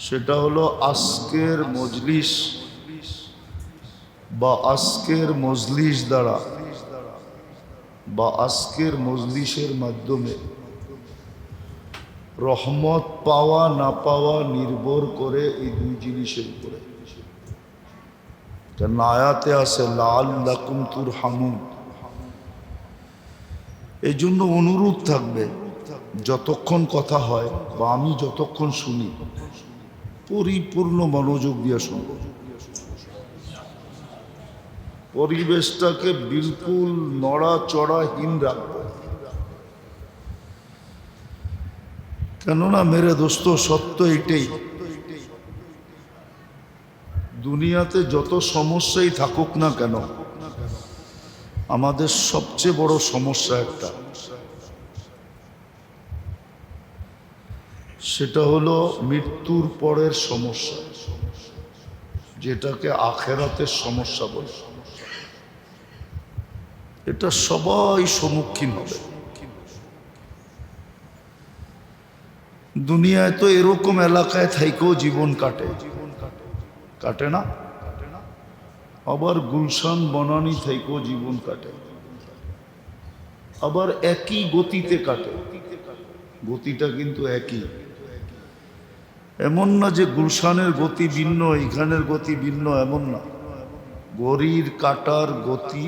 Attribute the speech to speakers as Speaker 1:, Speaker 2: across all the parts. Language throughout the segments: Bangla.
Speaker 1: সেটা হলো আজকের মজলিস বা আজকের মজলিস দ্বারা বা আজকের মজলিসের মাধ্যমে রহমত পাওয়া না পাওয়া নির্ভর করে এই দুই জিনিসের উপরে। কারণ আয়াতে আছে লাআল্লাকুম তুরহামুন। এই জন্য অনুরোধ থাকবে, যতক্ষণ কথা হয় বা আমি যতক্ষণ শুনি পরিপূর্ণ মনোযোগ দিয়ে শুনব, পরিবেশটাকে বিলকুল নড়াচড়াহীন রাখব। কেননা মেরে দোস্ত, সত্য এটাই, দুনিয়াতে যত সমস্যাই থাকুক না কেন, আমাদের সবচেয়ে বড় সমস্যা একটা, সেটা হলো মৃত্যুর পরের সমস্যা, যেটাকে আখেরাতের সমস্যা বলে। এটা সবাই সম্মুখীন হবে। দুনিয়ায় তো এরকম এলাকায় থাইকেও জীবন কাটে না, আবার গুলশান বনানী থাইকেও জীবন কাটে, আবার একই গতিতে কাটে। গতিটা কিন্তু একই, এমন না যে গুলশানের গতি ভিন্ন এখানের গতি ভিন্ন, এমন না। ঘড়ির কাটার গতি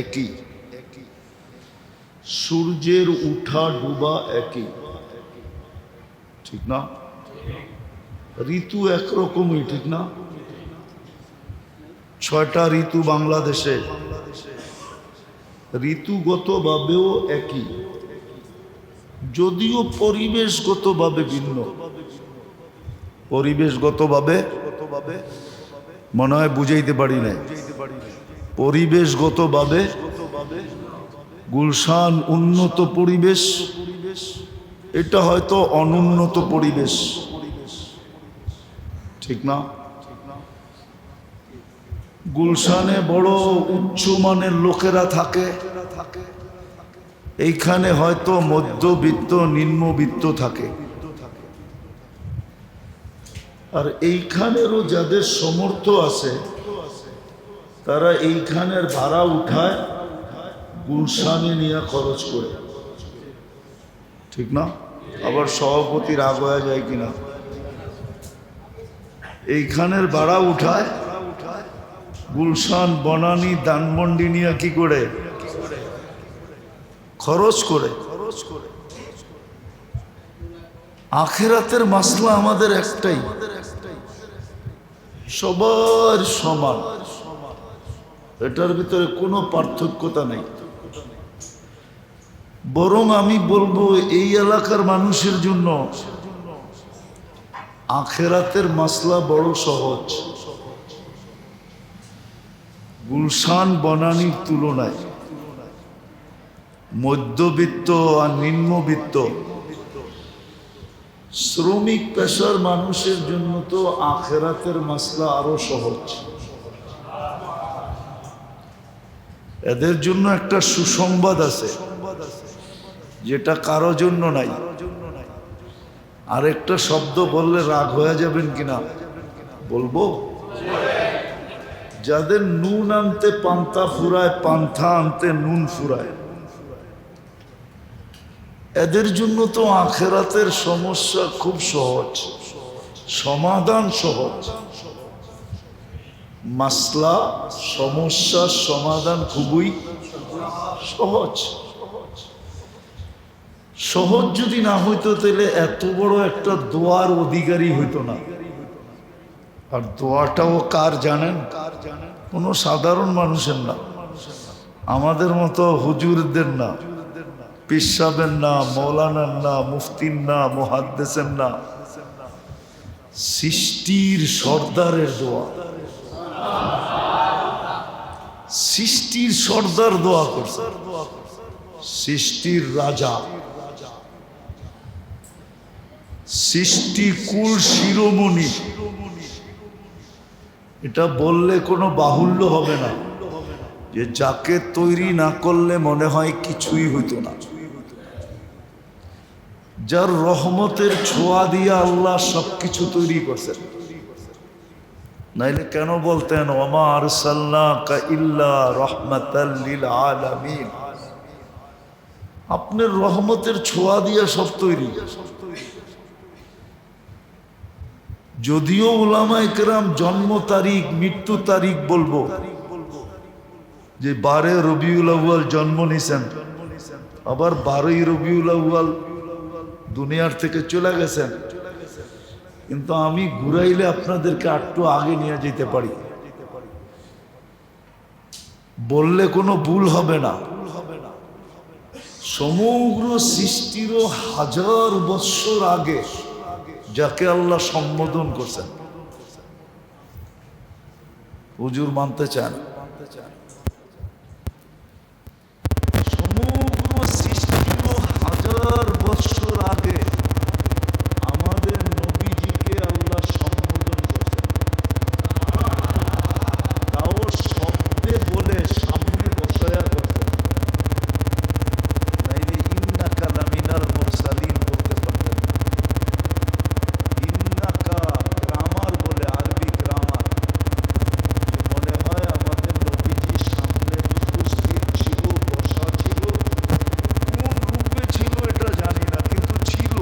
Speaker 1: একই, সূর্যের উঠা ডুবা একই, ঠিক না? ঋতু একরকমই, ঠিক না? 6টা ঋতু বাংলাদেশে, ঋতুগতভাবেও একই, যদিও পরিবেশগতভাবে ভিন্ন। পরিবেশগতভাবে মনে হয় বুঝাইতে পারি না। পরিবেশগতভাবে গুলশান উন্নত পরিবেশ, এটা হয়তো অনুন্নত পরিবেশ, ঠিক না? গুলশানে বড় উচ্চমানের লোকেরা থাকে, এইখানে হয়তো মধ্যবিত্ত নিম্নবিত্ত থাকে। আর এইখানেরও যাদের সমর্থ আছে, তারা এইখানের ভাড়া উঠায় গুলশানে নিয়ে খরচ করে, ঠিক না? আবার সভাপতি রাগ হয়ে যায় কিনা, এইখানের ভাড়া উঠায় গুলশান বনানী ধানমন্ডি নিয়ে কি করে খরচ করে। আখিরাতের মাসলা আমাদের একটাই, সবার সমান, এটার ভিতরে কোনো পার্থক্যতা নেই। বরং আমি বলবো এই এলাকার মানুষের জন্য আখিরাতের মাসলা বড় সহজ গুলশান বনানীর তুলনায়। মধ্যবিত্ত আর নিম্নবিত্ত শ্রমিক পেশার মানুষের জন্য তো আখিরাতের মাসলা আরো সহজ। এদের জন্য একটা সুসংবাদ আছে, যেটা কারো জন্য নাই। আরেকটা শব্দ বললে রাগ হয়ে যাবেন কিনা বলবো, যাদের নুন আনতে পান্তা ফুরায়, পান্থা আনতে নুন ফুরায়, এদের জন্য তো আখিরাতের সমস্যা খুব সহজ, সমাধান সহজ। মাসলা সমস্যার সমাধান খুবই সহজ। সহজ যদি না হইতো তাহলে এত বড় একটা দোয়ার অধিকারী হইতো না। আর দোয়াটাও কার জানেন? কোনো সাধারণ মানুষের না, আমাদের মতো হুজুরদের না, পীর সাহেবের না, মৌলানার না, মুফতির না, মুহাদ্দিসের না, সৃষ্টির সর্দারের দোয়া। সৃষ্টির সর্দার দোয়া করছে, সৃষ্টির রাজা, সৃষ্টি কুল শিরোমণি। এটা বললে কোনো বাহুল্য হবে না যে যাকে তৈরি না করলে মনে হয় কিছুই হইতো না। যার রহমতের ছোঁয়া দিয়ে আল্লাহ সবকিছু তৈরি করছেন। নাইলে কেন বলতেন ওমা আরসালনাকা ইল্লা রাহমাতাল লিল আলামিন? আপনার রহমতের ছোঁয়া দিয়ে সব তৈরি। যদিও উলামায়ে কেরাম জন্ম তারিখ মৃত্যু তারিখ বলবো যে 12 রবিউল আউয়াল জন্ম নিছেন, আবার 12 রবিউল আউয়াল দুনিয়ার থেকে চলে গেছেন, কিন্তু আমি ঘুরাইলে আপনাদেরকে একটু আগে নিয়ে যেতে পারি, বললে কোনো ভুল হবে না। সমগ্র সৃষ্টিরও 1000 বৎসর আগে যাকে আল্লাহ সম্বোধন করছেন, হুজুর মানতে চান? সমগ্র সৃষ্টিরও 1000 বৎসর আগে আমাদের নবীজিকে আল্লাহ সম্বোধন করছেন, তাও শব্দে বলে সামনে বসায়া করছেন। নাইলে ইন্নাকা লামিনাল মুরসালিন বলতে পারতেন। ইন্নাকা গ্রামার বলে, আরবি গ্রামার, মনে হয় আমাদের নবীজি সামনে উপস্থিত ছিল, বসা ছিল। কোন রূপে ছিল এটা জানি না, কিন্তু ছিল।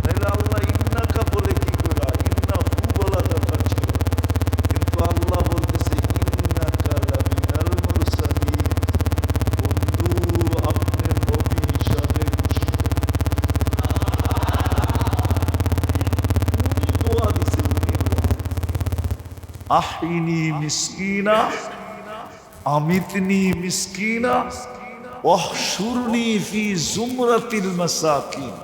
Speaker 1: তাহলে আল্লাহ ইন্নাকা বলে কি করা? ইন্না হু বলা দরকার ছিল, কিন্তু আল্লাহ বলতেছে ইন্নাকা লামিনাল মুরসালিন। বন্ধু, আপনি নবী হিসাবে ঘোষিত। উনি দোয়া দিছে, উনি দোয়া, আহিনি মিসকিনা আমিতনি মিসকিনা ওয়াহশুরনি ফি জুমরাতিল মাসাকিন।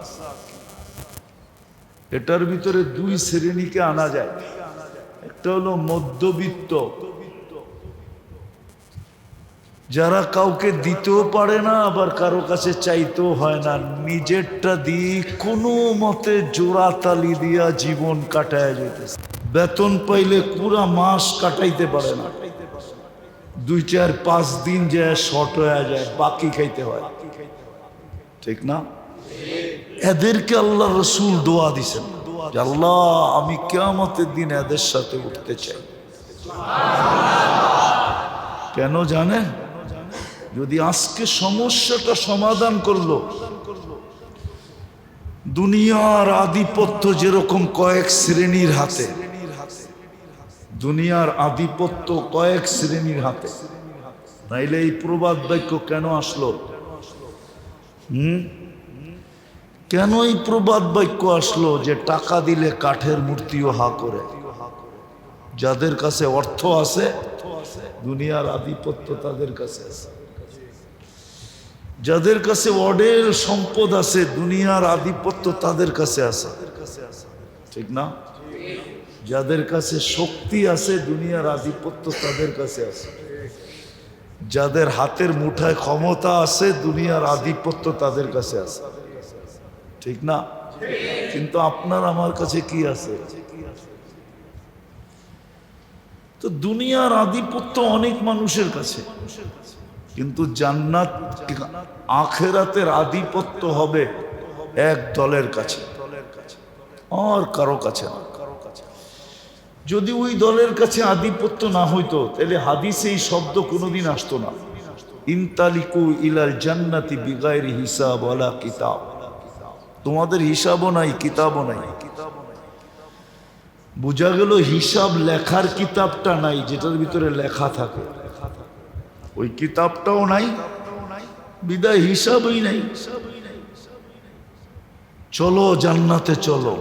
Speaker 1: এটার ভিতরে 2 শ্রেণীকে আনা যায়। একটা হলো মধ্যবিত্ত, যারা কাউকে দিতেও পারে না, আবার কারো কাছে চাইতেও হয় না, নিজেরটা দিয়ে কোনো মতে জোড়া তালি দিয়া জীবন কাটায় যেতেছে। বেতন পাইলে পুরা মাস কাটাইতে পারে না, 2-4-5 দিন যায় শর্ট হয়ে যায়, বাকি খাইতে হয়, ঠিক না? এদেরকে আল্লাহ রসুল দোয়া দিছেন যে আল্লাহ, আমি কিয়ামতের দিন এদের সাথে উঠতে চাই। কেন জানেন? যদি আজকে সমস্যাটা সমাধান করলো, দুনিয়ার আধিপত্য যেরকম কয়েক শ্রেণীর হাতে, দুনিয়ার আধিপত্য কয়েক শ্রেণীর হাতে, নাইলে এই প্রবাদ বাক্য কেন আসলো? কেন এই প্রবাদ বাক্য আসলো যে টাকা দিলে কাঠের মূর্তিও হা করে? যাদের কাছে অর্থ আছে, দুনিয়ার আধিপত্য তাদের কাছে আছে। যাদের কাছে অঢেল সম্পদ আছে, দুনিয়ার আধিপত্য তাদের কাছে আছে, ঠিক না? যাদের কাছে শক্তি আছে, দুনিয়ার আধিপত্য তাদের কাছে আছে। যাদের হাতের মুঠায় ক্ষমতা আছে, দুনিয়ার আধিপত্য তাদের কাছে আছে, ঠিক না? কিন্তু আপনার আমার কাছে কি আছে? তো দুনিয়ার আধিপত্য অনেক মানুষের কাছে, কিন্তু জান্নাত আখিরাতের আধিপত্য হবে এক দলের কাছে, আর কারো কাছে না। যদি ওই দলের কাছে আধিপত্য না হইতো, তাহলে হাদিসে এই শব্দ কোনোদিন আসতো না, ইনতালিকু ইলাল জান্নাতি বিগাইরি হিসাব ওয়ালা কিতাব। তোমাদের হিসাবও নাই, কিতাবও নাই। বোঝা গেল হিসাব লেখার কিতাবটা নাই, যেটার ভিতরে লেখা থাকে, ওই কিতাবটাও নাই, বিদায় হিসাবই নাই। চলো জান্নাতে চলো।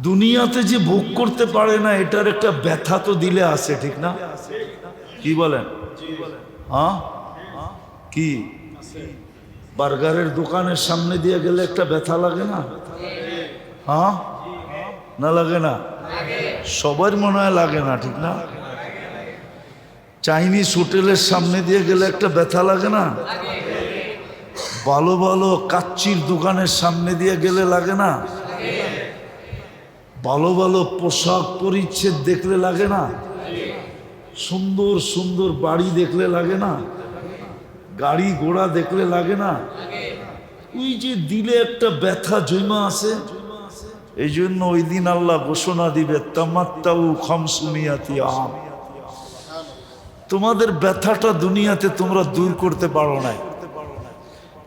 Speaker 1: দুনিয়াতে যে ভোগ করতে পারে না, এটার একটা ব্যথা তো দিলে আছে, ঠিক না? কি বলেন? হ্যাঁ, কি বার্গারের দোকানের সামনে দিয়ে গেলে একটা ব্যথা লাগে না? হ্যাঁ, না লাগে না? সবার মনে হয় লাগে না, ঠিক না? চাইনিজ হোটেলের সামনে দিয়ে গেলে একটা ব্যথা লাগে না? ভালো ভালো কাচ্চির দোকানের সামনে দিয়ে গেলে লাগে না? ভালো ভালো পোশাক পরিচ্ছদ দেখলে লাগে না? সুন্দর সুন্দর বাড়ি দেখলে লাগে না? গাড়ি ঘোড়া দেখলে লাগে না? ওই যে দিলে একটা ব্যথা জমা আছে, এই জন্য ওই দিন আল্লাহ ঘোষণা দিবে তামাত্তাউ খামসুমিয়াতি আম। তোমাদের ব্যথাটা দুনিয়াতে তোমরা দূর করতে পারো না,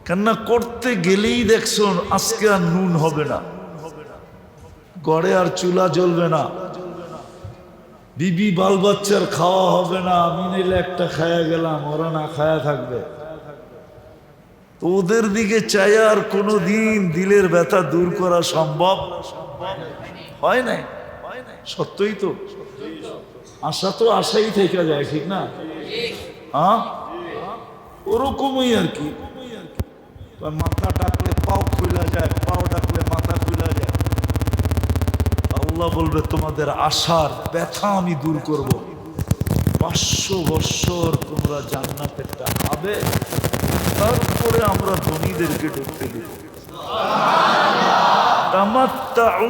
Speaker 1: কেননা করতে গেলেই দেখছো আজকে আর নুন হবে না, গড়ে আর চুলা জ্বলবে না, বিবি বাল বাচ্চার খাওয়া হবে না। আমি নিলে একটা খায়া গেলাম, ওরা না খায়া থাকবে। তো ওদের দিকে চাই আর কোনো দিন দিলের ব্যথা দূর করা সম্ভব হয় নাই। সত্যই তো, আশা তো আশাই থেকে যায়, ঠিক না? হ্যাঁ, ওরকমই আর কি। মাথা ডাকলে পাও খুলে যায়, পাও ডাকলে মাথা খুলে যায়। আল্লাহ বলবে তোমাদের আশার ব্যথা আমি দূর করব। 500 বৎসর তোমরা জান্নাতেরটা খাবে, তারপরে আমরা ধনীদেরকে ঢুকতে দিব। তামাত্তাউ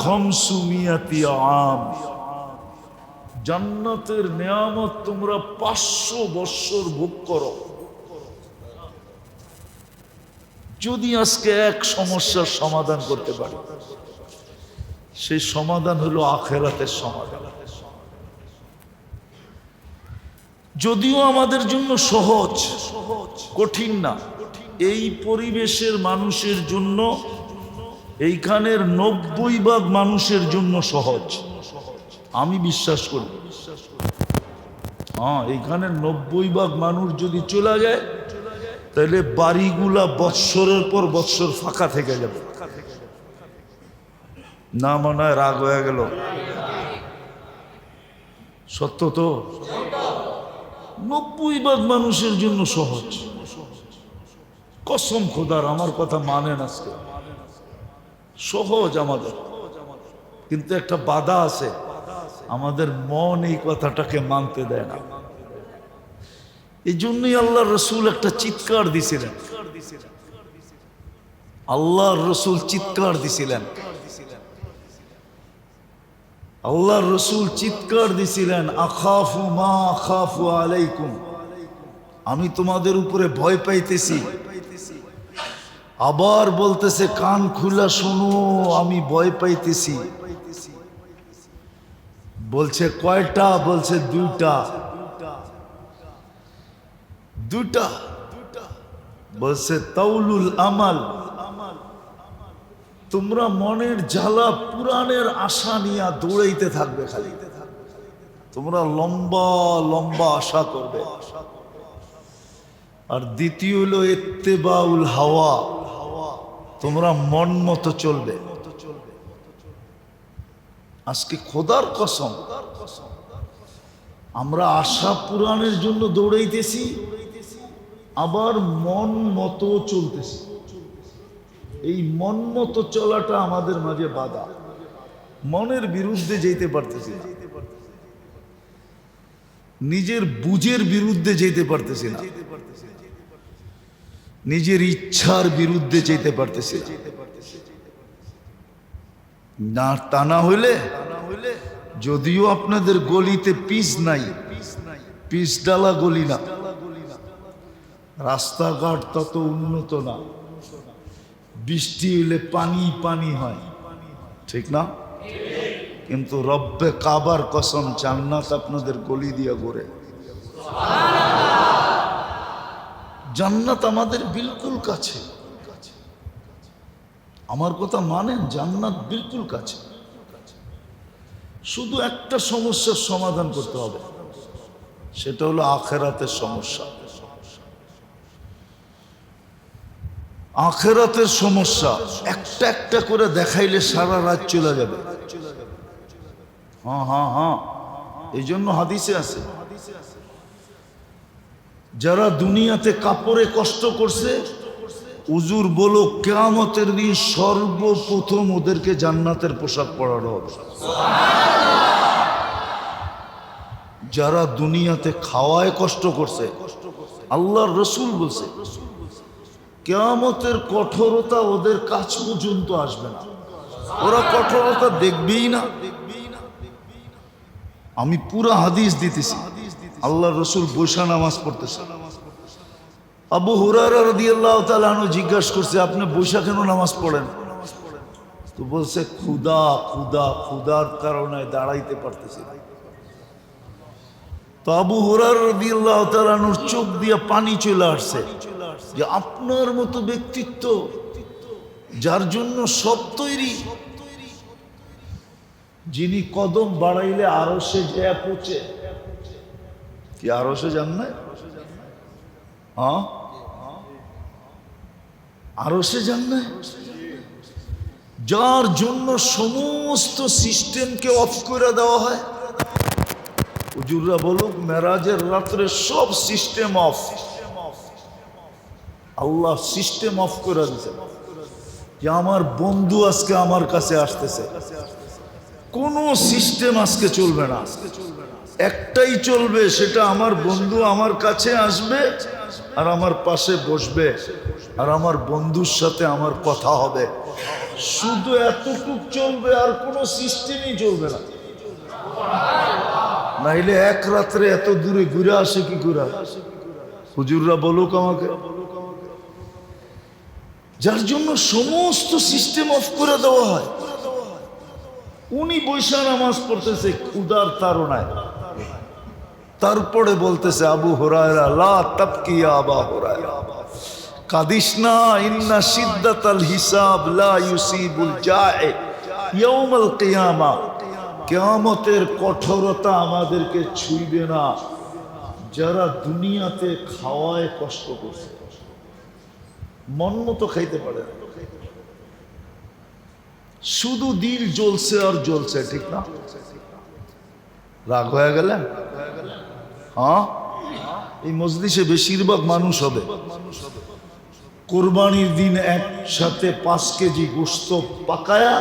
Speaker 1: খামসুমিয়াতি আম। জান্নাতের নিয়ামত তোমরা 500 বৎসর ভোগ করো। যদি আজকে এক সমস্যার সমাধান করতে পারি, সেই সমাধান হলো আখিরাতের সমাধান। যদিও আমাদের জন্য সহজ, কঠিন না। এই পরিবেশের মানুষের জন্য, এইখানের 90% মানুষের জন্য সহজ, আমি বিশ্বাস করি। হ্যাঁ, এইখানের 90% মানুষ যদি চলে যায়, তাহলে বাড়িগুলা বৎসরের পর বৎসর ফাঁকা থেকে যাবে। না মনে হয় রাগ হয়ে গেল? সত্য তো, 90% মানুষের জন্য সহজ। কসম খোদার, আমার কথা মানেন, আজকে সহজ আমাদের, কিন্তু একটা বাধা আছে, আমাদের মন এই কথাটাকে মানতে দেয় না। এই জন্যই আল্লাহ রসুল একটা চিৎকার দিছিলেন। আল্লাহর রসুল চিৎকার দিছিলেন, আল্লাহর রসুল চিৎকার দিছিলেন, আখাফু মা আখাফু আলাইকুম, আমি তোমাদের উপরে ভয় পাইতেছি। আবার বলতেছে, কান খুলা শোনো, আমি ভয় পাইতেছি। বলছে কয়টা? বলছে দুইটা। দুটা বলছে তাউলুল আমাল, তোমরা মনের জ্বালা পুরাণের আশা নিয়ে দৌড়াইতে থাকবে, খালি তোমরা লম্বা লম্বা আশা করবে। আর দ্বিতীয় হলো ইত্তেবাউল হাওয়া, তোমরা মন মতো চলবে। আজকে খোদার কসম, আমরা আশা পুরাণের জন্য দৌড়াইতেছি, আবার মন মতো চলতেছি। এই মন মতো চলাটা আমাদের মাঝে বাধা। মনের বিরুদ্ধে যেতে পারতেছি না, নিজের বুঝের বিরুদ্ধে যেতে পারতেছি না, নিজের ইচ্ছার বিরুদ্ধে যেতে পারতেছি না। তা না হইলে, যদিও আপনাদের গলিতে পিচ নাই, পিচ ডালা গলি না, রাস্তাঘাট তত উন্নত না, বৃষ্টি হলে পানি পানি হয়, ঠিক না? কিন্তু রব্বে কাবার কসম, জান্নাত আপনাদের গলি দিয়া ঘুরে। জান্নাত আমাদের বিলকুল কাছে। আমার কথা মানেন, জান্নাত বিলকুল কাছে। শুধু একটা সমস্যার সমাধান করতে হবে, সেটা হলো আখিরাতের সমস্যা। আখিরাতের সমস্যা একটা একটা করে দেখাইলে সারা রাত চলে যাবে। হ্যাঁ হ্যাঁ হ্যাঁ, এই জন্য হাদিসে আছে, যারা দুনিয়াতে কাপড়ে কষ্ট করছে, হুজুর বলো কিয়ামতের দিন সর্বপ্রথম ওদেরকে জান্নাতের পোশাক পরানো হবে। যারা দুনিয়াতে খাওয়ায় কষ্ট করছে, আল্লাহর রসুল বলছে কিয়ামতের কঠোরতা ওদের কাছ পর্যন্ত আসবে না, ওরা কঠোরতা দেখবেই না। আমি পুরা হাদিস দিতেছি, আল্লাহর রসুল বৈশা নামাজ পড়তেছে, আবু হুরায়রা রাদিয়াল্লাহু তাআলা আনহু জিজ্ঞাসা করছে, আপনি বৈশা কেন নামাজ পড়েন? তো বলছে, ক্ষুধা ক্ষুধা ক্ষুধার কারণে দাঁড়াইতে পারতেছি না। তো আবু হুরায়রা রাদিয়াল্লাহু তাআলা আনহুর চোখ দিয়ে পানি চলে আসছে যে আপনার মতো ব্যক্তিত্ব, যার জন্য সব তৈরি, যিনি কদম বাড়াইলে আরশে যায় পৌঁছে। কি আরশে যান না? হ্যাঁ, আরশে যান না? যার জন্য সমস্ত সিস্টেমকে অফ করে দেওয়া হয়। হুজুররা বলুক, মেরাজের রাত্রে সব system of, Allah system of করে দিয়েছে যে আমার বন্ধু আজকে আমার কাছে আসতেছে, কোনো সিস্টেম আজকে চলবে না, একটাই চলবে, সেটা আমার বন্ধু আমার কাছে আসবে আর আমার পাশে বসবে আর আমার বন্ধুর সাথে আমার কথা হবে, শুধু এতটুকু চলবে, আর কোনো সিস্টেমই চলবে না। নাইলে এক রাত্রে এত দূরে ঘুরে আসে কি করে? হুজুররা বলুক আমাকে। যার জন্য সমস্ত সিস্টেম অফ করে দেওয়া হয়, উনি বৈশা নামাজ পড়তেছে ক্ষুধার তাড়নায়। তারপরে বলতেছে, আবু হুরায়রা লা তাবকি ইয়া আবা হুরায়রা, কাদিস না, ইন্না শিদ্দাতাল হিসাব লা ইউসিবুল জায়ে ইয়াউমাল কিয়ামা, কিয়ামতের কঠোরতা আমাদেরকে ছুঁইবে না যারা দুনিয়াতে খাওয়ায় কষ্ট করছে, মন মতো খাইতে পারে না, শুধু দিল জ্বলছে আর জ্বলছে, ঠিক না? রাগ হয়ে গেলেন? হ্যাঁ, এই মজলিসে বেশিরভাগ মানুষ হবে কোরবানির দিন একসাথে 5 কেজি গোশত পাকায়া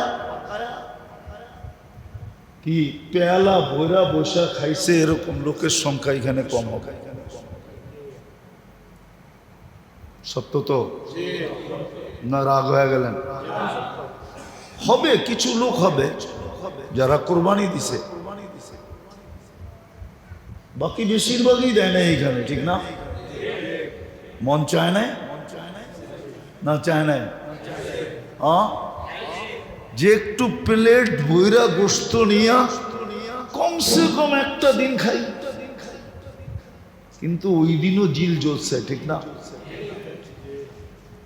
Speaker 1: কি পেয়ালা ভরা বসা খাইছে, এরকম লোকের সংখ্যা এখানে কম হবে। সত্য তো না? রাগ হয়ে গেলেন? হবে, কিছু লোক হবে যারা কোরবানি দিছে, বাকি বেশিরভাগই দেয় না এইখানে, ঠিক না? মন চায় না, না চায় না? হ্যাঁ, যে একটু প্লেট ভৈরা গোস্ত নিয়া কমসে কম একটা দিন খাই, কিন্তু ওই দিনও জিল জ্বলছে, ঠিক না?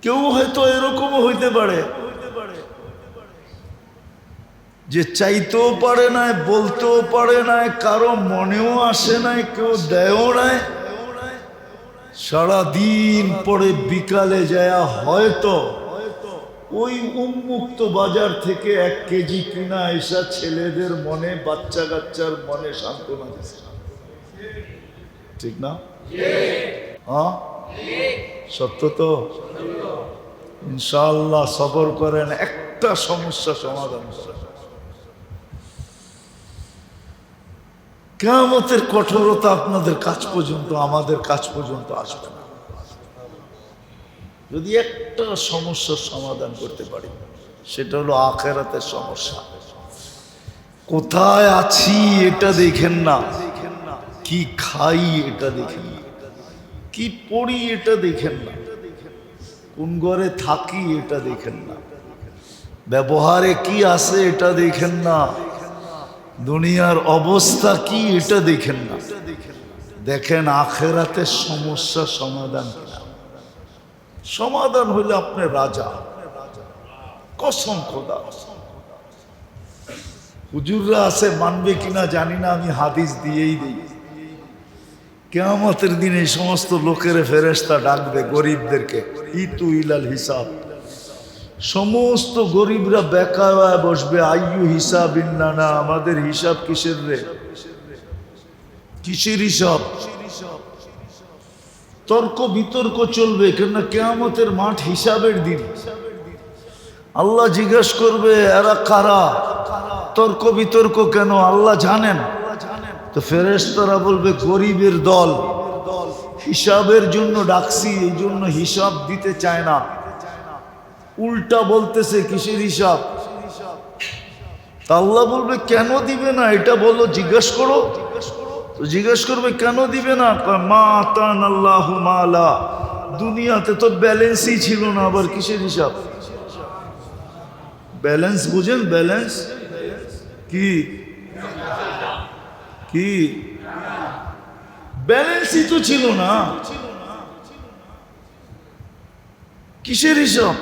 Speaker 1: কেউ হয়তো এরকমও হইতে পারে যে চাইতেও পারে না, বলতেও পারে না, কারো মনেও আসে নাই, কেউ দেয়ও নাই, সারাদিন পরে বিকালে যায় হয়তো ওই উন্মুক্ত বাজার থেকে 1 কেজি কিনা এসা ছেলেদের মনে, বাচ্চা কাচ্চার মনে সান্ত্বনা দিচ্ছে, ঠিক না? হ্যাঁ, সত্য তো? ইনশাআল্লাহ সবর করেন, একটা সমস্যা সমাধান করেন। কিয়ামতের কঠোরতা আপনাদের কাছ পর্যন্ত, আমাদের কাছ পর্যন্ত আসবে না যদি একটা সমস্যার সমাধান করতে পারি, সেটা হলো আখিরাতের সমস্যা। কোথায় আছি এটা দেখেন না, কি খাই এটা দেখেন না, কি পড়ি এটা দেখেন না, কোন ঘরে থাকি এটা দেখেন না, ব্যবহারে কি আছে এটা দেখেন না, দুনিয়ার অবস্থা কি এটা দেখেন না, দেখেন আখিরাতের সমস্যা সমাধান কিনা। সমাধান হইলে আপনি রাজা, কসম খোদা। হুজুররা আছে, মানবে কিনা জানি না, আমি হাদিস দিয়েই দিই। কিয়ামতের দিনে এই সমস্ত লোকের ফেরেশতা ডাকবে গরিবদেরকে, ইতু ইলাল হিসাব। সমস্ত গরিবরা বেকার বসবে, আইয়ু হিসাব ইন্নানা, আমাদের হিসাব কিসের রে? কিসের হিসাব? তর্ক বিতর্ক চলবে, কেননা কিয়ামতের মাঠ হিসাবের দিন। আল্লাহ জিজ্ঞেস করবে এরা কারা, তর্ক বিতর্ক কেন? আল্লাহ জানেন। তো ফেরেশতারা বলবে গরিবের দল, হিসাবের জন্য ডাকছি, এই জন্য হিসাব দিতে চায় না, উল্টা বলতেছে কিসের হিসাব। তা আল্লাহ বলবে কেন দিবে না এটা বলো, জিজ্ঞেস করো। তো জিজ্ঞেস করবে কেন দিবে না? মা আতান আল্লাহু মালা দুনিয়াতে তো ব্যালেন্সই ছিল না, আবার কিসের হিসাব? ব্যালেন্স বুঝেন? ব্যালেন্স কি কি ব্যালেন্সই তো ছিল না, কিসের হিসাব?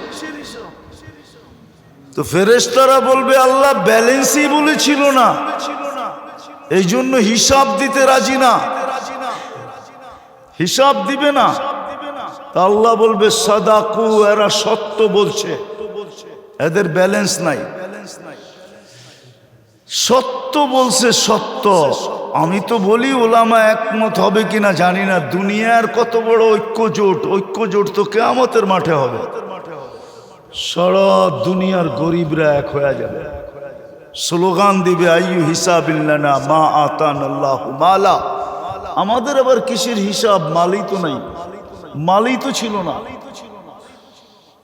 Speaker 1: তো ফেরেশতারা বলবে আল্লাহ ব্যালেন্সই বলেছিল না, এই জন্য হিসাব দিতে রাজি না, হিসাব দিবে না। তা আল্লাহ বলবে সাদাকু, এরা সত্য বলছে, এদের ব্যালেন্স নাই, সত্য বলছে, সত্য। আমি তো বলি ওলামা একমত হবে কিনা জানি না, দুনিয়ার কত বড় ঐক্যজোট তো কিয়ামতের মাঠে হবে। সারা দুনিয়ার গরিবরা এক হয়ে যাবে, স্লোগান দিবে আইয়ু হিসাবিল্লানা মা আতানাল্লাহু মালা। আমাদের আবার কিসের হিসাব? মালই তো নাই, মালই তো ছিল না।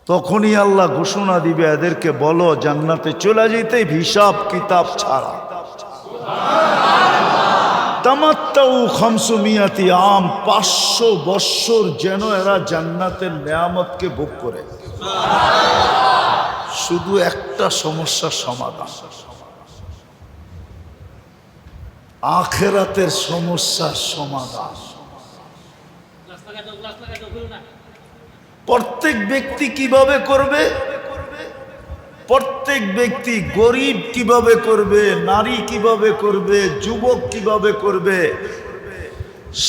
Speaker 1: তখনই আল্লাহ ঘোষণা দিবে এদেরকে বলো জান্নাতে চলে যেতে হিসাব কিতাব ছাড়া। তামাত্তাউ খামসুমিয়াতি আম, 500 বৎসর যেন এরা জান্নাতের নেয়ামতকে ভোগ করে। শুধু একটা সমস্যার সমাধান, আখিরাতের সমস্যার সমাধান। প্রত্যেক ব্যক্তি কিভাবে করবে? প্রত্যেক ব্যক্তি, গরিব কিভাবে করবে, নারী কিভাবে করবে, যুবক কিভাবে করবে,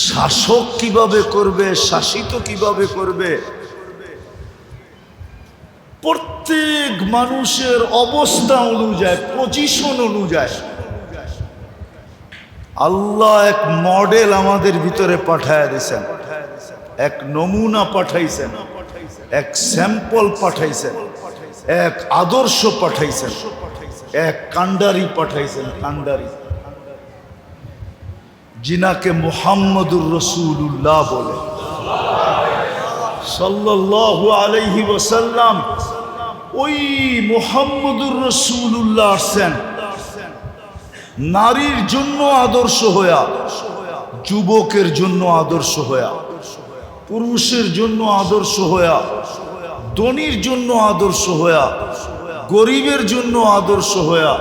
Speaker 1: শাসক কিভাবে করবে, শাসিত কিভাবে করবে, প্রত্যেক মানুষের অবস্থা অনুযায়ী, পজিশন অনুযায়ী আল্লাহ এক মডেল আমাদের ভিতরে পাঠায় দিয়েছেন, এক নমুনা পাঠাইছেন, এক স্যাম্পল পাঠাইছেন, এক আদর্শ পাঠাইছেন, এক কান্ডারি পাঠাইছেন, কান্ডারি, যিনাকে মুহাম্মদুর রাসূলুল্লাহ বলে সাল্লাল্লাহু আলাইহি ওয়াসাল্লাম। ওই মুহাম্মদুর রাসূলুল্লাহ আসছেন নারীর জন্য আদর্শ হইয়া, যুবকের জন্য আদর্শ হইয়া, পুরুষের জন্য আদর্শ হইয়া, ধনীর জন্য আদর্শ হইয়া, গরিবের জন্য আদর্শ হইয়া,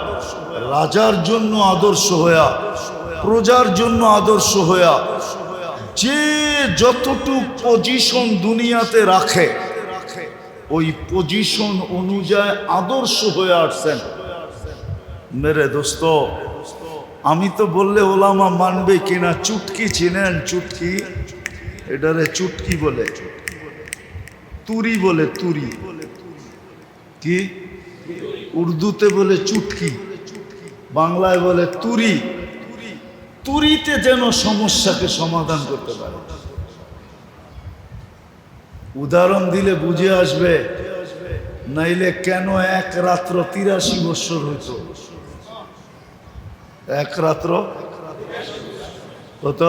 Speaker 1: রাজার জন্য আদর্শ হইয়া, প্রজার জন্য আদর্শ হইয়া, যে যতটুক পজিশন দুনিয়াতে রাখে ওই পজিশন অনুযায়ী আদর্শ হয়ে আসছেন। মেরে দোস্ত, আমি তো বললে ওলামা মানবে কিনা, চুটকি চিনেন? চুটকি, এটারে চুটকি বলে, তুরি বলে, তুরি কি? উর্দুতে বলে চুটকি, বাংলায় বলে তুরি। তুরিতে যেন সমস্যাকে সমাধান করতে পারে। উদাহরণ দিলে বুঝে আসবে, নাইলে কেন এক রাত্র 83 বৎসর হইত? এক রাত্র কত?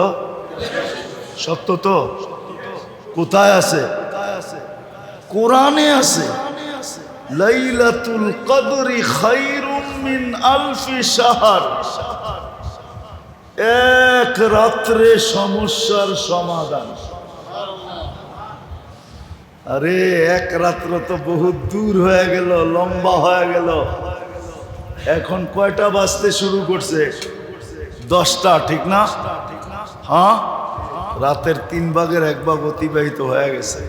Speaker 1: সত্য তো? কোথায় আছে? কোরআনে আছে, লাইলাতুল কদরি খায়রুম মিন আলফি শাহর। এক রাত্রে সমস্যার সমাধান। আরে এক রাত্র তো বহুত দূর হয়ে গেল, লম্বা হয়ে গেল। এখন কয়টা বাজতে শুরু করছে? 10টা, ঠিক না? হ্যাঁ, রাতের 3 ভাগের 1 ভাগ অতিবাহিত হয়ে গেছে।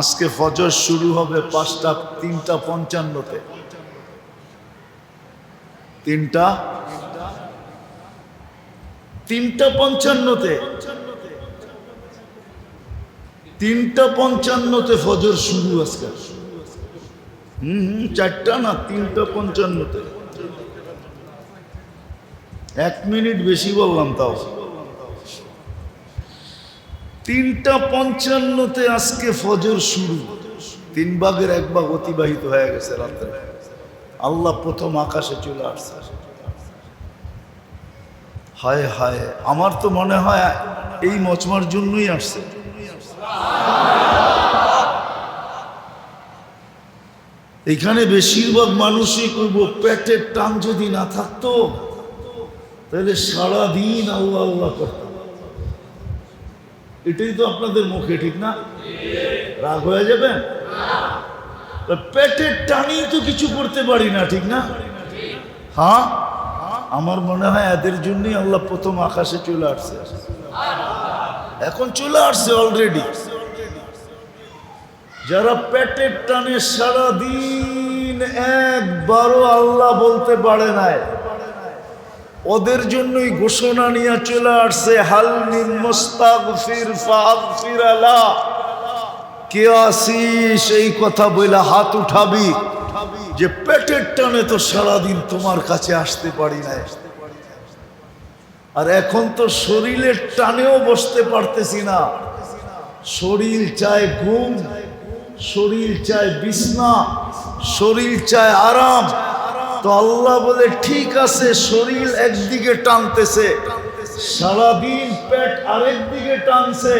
Speaker 1: আজকে ফজর শুরু হবে 3:55-তে। 3:55-তে 3:55-তে ফজর শুরু আজকে। 4টা না, 3:55-তে। 1 মিনিট বেশি বললাম তাও। 3:55-তে আজকে ফজর শুরু। 3 ভাগের 1 ভাগ অতিবাহিত হয়ে গেছে রাত্রে। আল্লাহ প্রথম আকাশে চলে আসছে। হায় হায়, আমার তো মনে হয় এই মজমার জন্যই আসছে। এখানে বেশিরভাগ মানুষই করব, পেটের টান যদি না থাকতো তাহলে সারাদিন আল্লাহ আল্লাহ করতাম। এটাই তো আপনাদের মুখে, ঠিক না? রাগ হয়ে যাবেন? পেটের টানেই তো কিছু করতে পারি না, ঠিক না? হ্যাঁ, আমার মনে হয় এদের জন্যই আল্লাহ প্রথম আকাশে চলে আসছে। এখন চলে আসছে অলরেডি। যারা পেটের টানে সারাদিন একবারও আল্লাহ বলতে পারে নাই, ওদের জন্যই ঘোষণা নিয়ে চলে আসছে, হাল মিন মুস্তাগফির ফাগফির লা। কে আসিস এই কথা বলে হাত উঠাবি যে পেটের টানে তো সারাদিন তোমার কাছে আসতে পারি না, আর এখন তো শরীরের টানেও বসতে পারতেছি না। শরীর চায় ঘুম, শরীর চায় বিছনা, শরীর চায় আরাম। তো আল্লাহ বলে ঠিক আছে, শরীর একদিকে টানতেছে, সারাদিন পেট আরেক দিকে টানছে,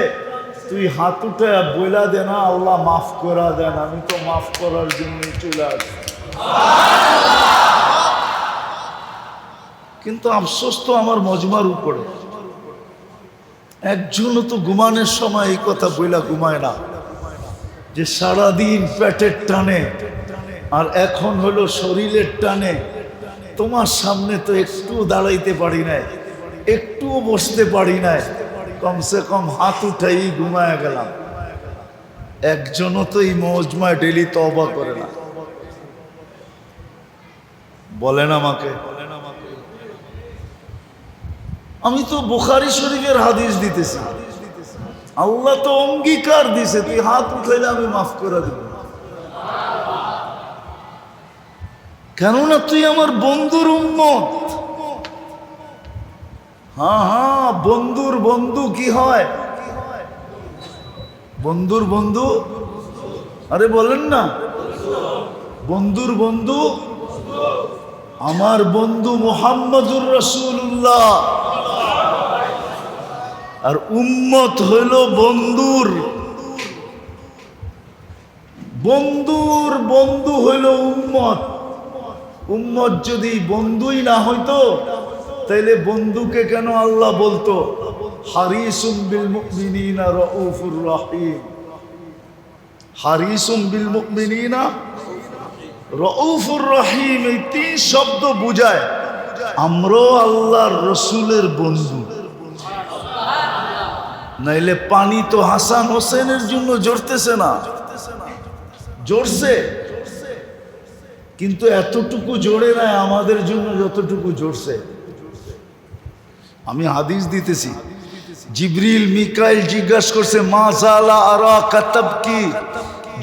Speaker 1: তুই হাত উঠে বইলা দে না আল্লাহ মাফ করা দেন, আমি তো মাফ করার জন্য চলে আসি। কিন্তু আফসোস তো আমার মজমার উপরে, একজনও তো ঘুমানোর সময় এই কথা বইলা ঘুমায় না যে সারাদিন পেটের টানে আর এখন হলো শরীরের টানে। তোমার সামনে তো একটু দাঁড়াইতে পারি নাই, একটুও বসতে পারি নাই, কমসে কম হাত উঠাই ঘুমায় গেলাম। একজনও তো এই মজমায় ডেলি তওবা করে না। বলেন আমাকে, আমি তো বুখারী শরীফের হাদিস দিতেছি, আল্লাহ তো অঙ্গীকার দিছে তুই হাত উঠাইলে আমি মাফ করে দেব, কেননা তুই আমার বন্ধুর উম্মত। হ্যাঁ হ্যাঁ, বন্ধুর বন্ধু কি হয়? বন্ধুর বন্ধু, আরে বলেন না, বন্ধুর বন্ধু আমার বন্ধু মুহাম্মদুর রাসূলুল্লাহ, আর উম্মত হইল বন্ধুর বন্ধুর বন্ধু হইল উম্মত। উম্মত যদি বন্ধুই না হইতো তাইলে বন্ধুকে কেন আল্লাহ বলতো হারিসুম বিল মুমিনিনা রাউফুর রহিম? হারিসুম বিল মুমিনিনা রাউফুর রহিম, এই তিন শব্দ বুঝায় আমরাও আল্লাহর রসুলের বন্ধু। নাইলে পানি তো হাসান হোসেনের জন্য জড়তেছে না, জড়ছে কিন্তু এতটুকু জোরে নাই আমাদের জন্য যতটুকু জড়ছে। আমি হাদিস দিতেছি, জিবরিল মিকাইল জিজ্ঞাসা করছে মা জালা আরা কাতাব কি,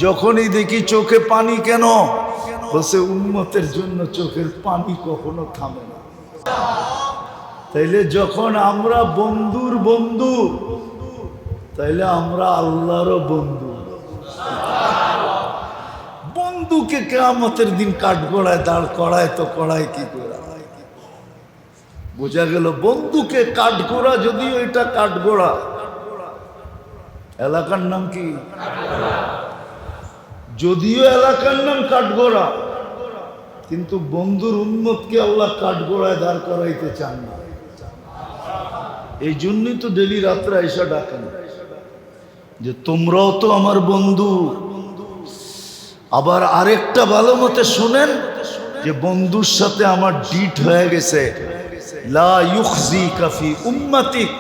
Speaker 1: যখনই দেখি চোখে পানি কেন? বলছে উম্মতের জন্য চোখের পানি কখনো থামে না। তাইলে যখন আমরা বন্ধুর বন্ধু, তাইলে আমরা আল্লাহরও বন্ধু। বন্ধুকে কিয়ামতের দিন কাঠগড়ায় দাঁড় করায় তো করায় কি করে? বোঝা গেল বন্ধুকে কাঠগোড়া, যদিও এটা কাঠগোড়া, এলাকার নাম কি? যদিও এলাকার নাম কাঠগোড়া, কিন্তু বন্ধুর উম্মতকে আল্লাহ কাঠগোড়ায় দাঁড় করাইতে চান না। এই জন্যই তো ডেলি রাত্রে এসে ডাকেন যে তোমরাও তো আমার বন্ধু। আবার আরেকটা ভালো মতে শোনেন যে বন্ধুর সাথে আমার ডিট হয়ে গেছে, লা ইউখজিকা ফি উম্মতিক,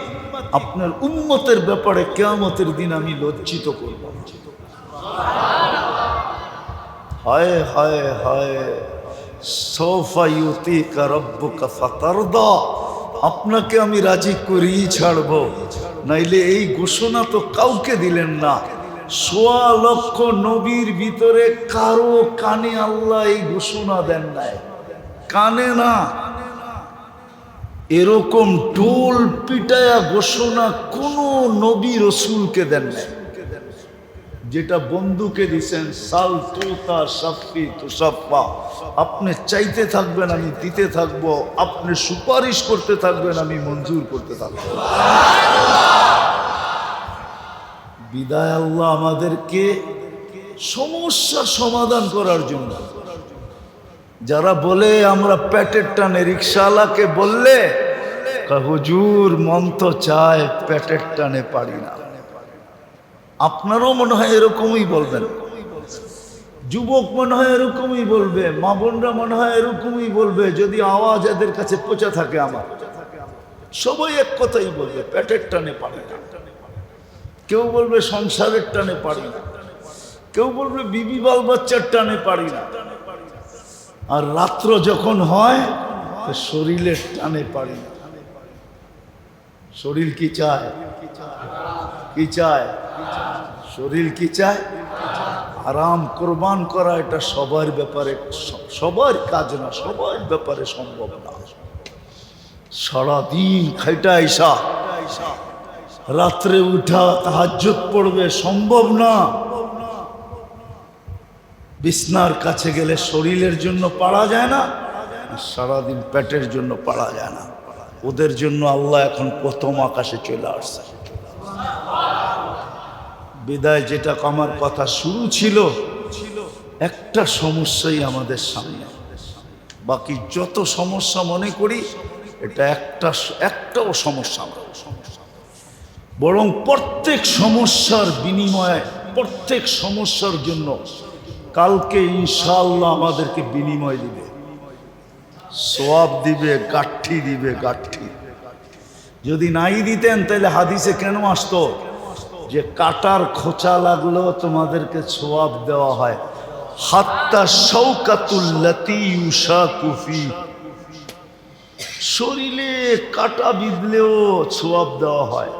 Speaker 1: আপনার উম্মতের ব্যাপারে কিয়ামতের দিন আমি লজ্জিত করব। হায় হায় হায়, সৌফা ইউতিকা রাব্বুকা ফাতারদা, আপনাকে আমি রাজি করেই ছাড়ব। নাইলে এই ঘোষণা তো কাউকে দিলেন না। ১৬ লক্ষ নবীর ভিতরে কারো কানে আল্লাহ এই ঘোষণা দেন নাই, কানে না। এরকম ঢোল পিটায়া ঘোষণা কোন নবী রসুলকে দেন নাই, যেটা বন্ধুকে দিছেন। সাল তুতা সাফি তুসাফা, আপনি চাইতে থাকবেন আমি দিতে থাকবো, আপনি সুপারিশ করতে থাকবেন আমি মঞ্জুর করতে থাকবো। বিদায় আল্লাহ আমাদেরকে সমস্যার সমাধান করার জন্য। যারা বলে আমরা পেটের টানে, রিকশাওয়ালাকে বললে হুজুর মন তো চায় পেটের টানে পারি না, আপনারও মনে হয় এরকমই বলবেন, যুবক মনে হয় এরকমই বলবে, মা বোনরা মনে হয় এরকমই বলবে, যদি আওয়াজ এদের কাছে পৌঁছা থাকে। আমার সবাই এক কথাই বলবে, পেটের টানে পারে না, কেউ বলবে সংসারের টানে পারি না, কেউ বলবে বিবি বাল বাচ্চার টানে পারি না, আর রাত্র যখন হয় তো শরীরের টানে পারি না। শরীর কি চায়? কি চায়? শরীর কি চায়? আরাম কোরবান করা এটা সবার ব্যাপারে, সবার কাজ না, সবার ব্যাপারে সম্ভব না। সারাদিন খাইটা আইসা রাত্রে উঠা তাহাজ্জুদ পড়বে, সম্ভব না। বিছনার কাছে গেলে শরীরের জন্য পারা যায় না, সারাদিন পেটের জন্য পারা যায় না। ওদের জন্য আল্লাহ এখন প্রথম আকাশে চলে আসছে। বিদায় যেটা আমার কথা শুরু ছিল, একটা সমস্যাই আমাদের সামনে, বাকি যত সমস্যা মনে করি এটা একটাও সমস্যা না, বরং প্রত্যেক সমস্যার বিনিময়ে, প্রত্যেক সমস্যার জন্য কালকে ইনশাআল্লাহ আমাদেরকে বিনিময় দিবে, সওয়াব দিবে, গাঠি দিবে, গাঠি। যদি নাই দিতেন তাহলে হাদিসে কেন আসতো যে কাটার খোঁচা লাগলেও তোমাদেরকে সওয়াব দেওয়া হয়? হাত্তা শাওকাতুল্লাতী ইউশাকু ফি, শরীরে কাটা বিঁধলেও সওয়াব দেওয়া হয়,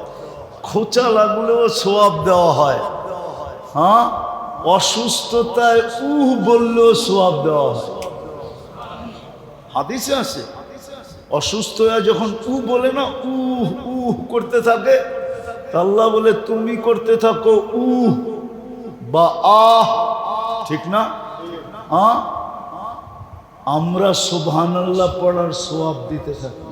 Speaker 1: খোঁচা লাগলেও সওয়াব দেওয়া হয়। হ্যাঁ, অসুস্থতায় বললেও সওয়াব দেওয়া হয়। হাদিসে আছে, অসুস্থ হয়ে যখন বলে না, করতে থাকে, আল্লাহ বলে তুমি করতে থাকো বা ঠিক না? আমরা সুবহানাল্লাহ পড়ার সওয়াব দিতে থাকি।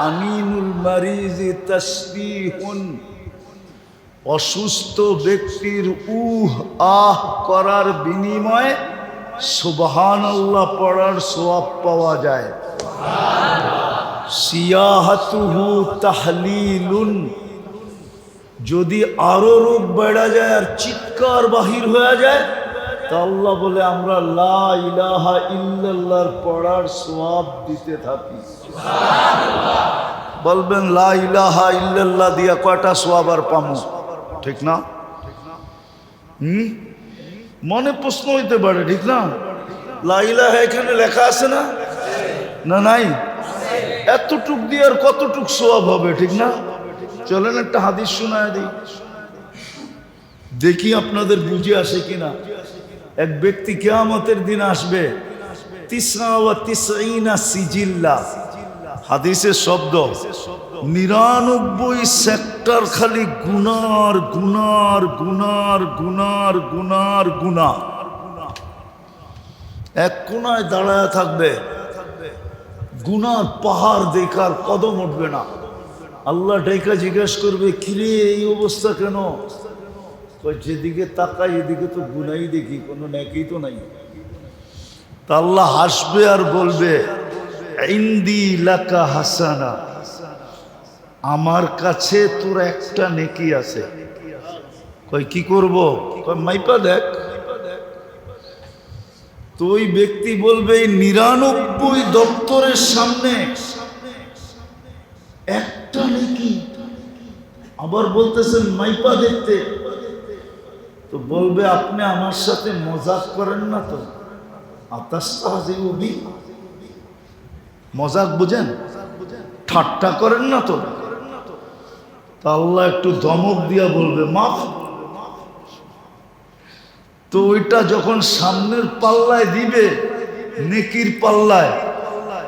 Speaker 1: আনিনুল মারিজি তাসবিহুন, অসুস্থ ব্যক্তির করার বিনিময়ে সুবহানাল্লাহ পড়ার সওয়াব পাওয়া যায়। সিয়াহাতুহু তাহলিলুন, যদি আরো রোগ বেড়া যায় আর চিৎকার বাহির হয়ে যায় তা আল্লাহ বলে আমরা লা ইলাহা ইল্লাল্লাহর পড়ার সওয়াব দিতে থাকি। বলবেন লা ইলাহা ইল্লাল্লাহ দিয়া কয়টা সওয়াব আর পামু? ঠিক না? মনে প্রশ্ন হইতে পারে, ঠিক না? লা ইলাহা এখানে লেখা আছে না? না নাই? এতটুক দিয়ে আর কতটুক সওয়াব হবে, ঠিক না? চলেন একটা হাদিস শোনায় দিই, দেখি আপনাদের বুঝে আসে কিনা। এক ব্যক্তি কিয়ামতের দিন আসবে, 99 সিজিল্লা, হাদিসের শব্দ, 99 সেক্টর খালি গুনার গুনার গুনার গুনার গুনার গুনাহ। এক কোনায় দাঁড়ায় থাকবে, গুনার পাহাড় দেখার কদম উঠবে না। আল্লাহ ডাইকা জিজ্ঞেস করবে, কিরে এই অবস্থা কেন? যেদিকে তাকাই এদিকে তো গুনাই দেখি, কোনো নেকি তো নাই। তা আল্লাহ হাসবে আর বলবে, ইনদি লাকা হাসানা, আমার কাছে তোর একটা নেকি আছে। কই কি করব? কই মাইপা দেখ। তো ওই ব্যক্তি বলবে, 99 দপ্তরের সামনে একটা নেকি, আবার বলতেছেন মাইপা দেখতে। তো বলবে, আপনি আমার সাথে মজাক করেন না তো? আতাস্তাহজিউ, মজাক বুঝেন, ঠাট্টা করেন না তো? তা আল্লাহ একটু ধমক দিয়া বলবে, মাফ। তো ওইটা যখন সামনের পাল্লায় দিবে, নেকির পাল্লায়,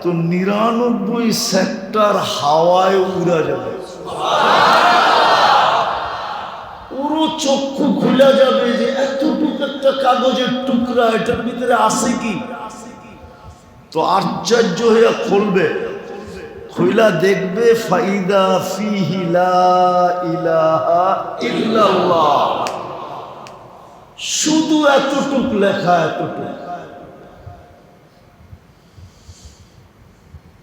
Speaker 1: তো 99 সেক্টর হাওয়ায় উড়া যাবে। পুরো চক্ষু খুলে যাবে যে এতটুকু একটা কাগজের টুকরা, এটার ভিতরে আছে কি? তো আশ্চর্য হইয়া খুলবে, খুইলা দেখবে, ফাইদা ফিহি লা ইলাহা ইল্লাল্লাহ, শুধু এতটুক লেখা, এতটুক।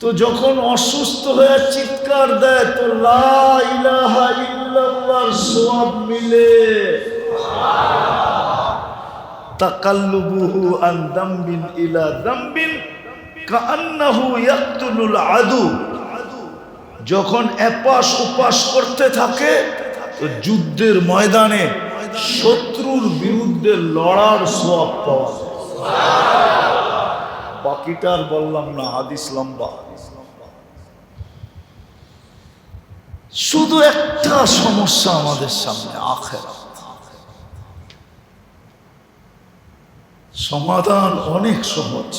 Speaker 1: তো যখন অসুস্থ হয়ে চিৎকার দেয় তো লা ইলাহা ইল্লাল্লাহর সওয়াব মিলে। তাকাল্লুবুহু আন দামবিন ইলা দামবিন কাআন্নাহু ইয়াকতুলুল আদু। যখন এপাশ ওপাশ করতে থাকে তো যুদ্ধের ময়দানে শত্রুর বিরুদ্ধে লড়ার সওয়াব পাওয়া যায়। বাকিটা আর বললাম না, হাদিস লম্বা। শুধু একটা সমস্যা আমাদের সামনে, আখিরাত। সমাধান অনেক সহজ,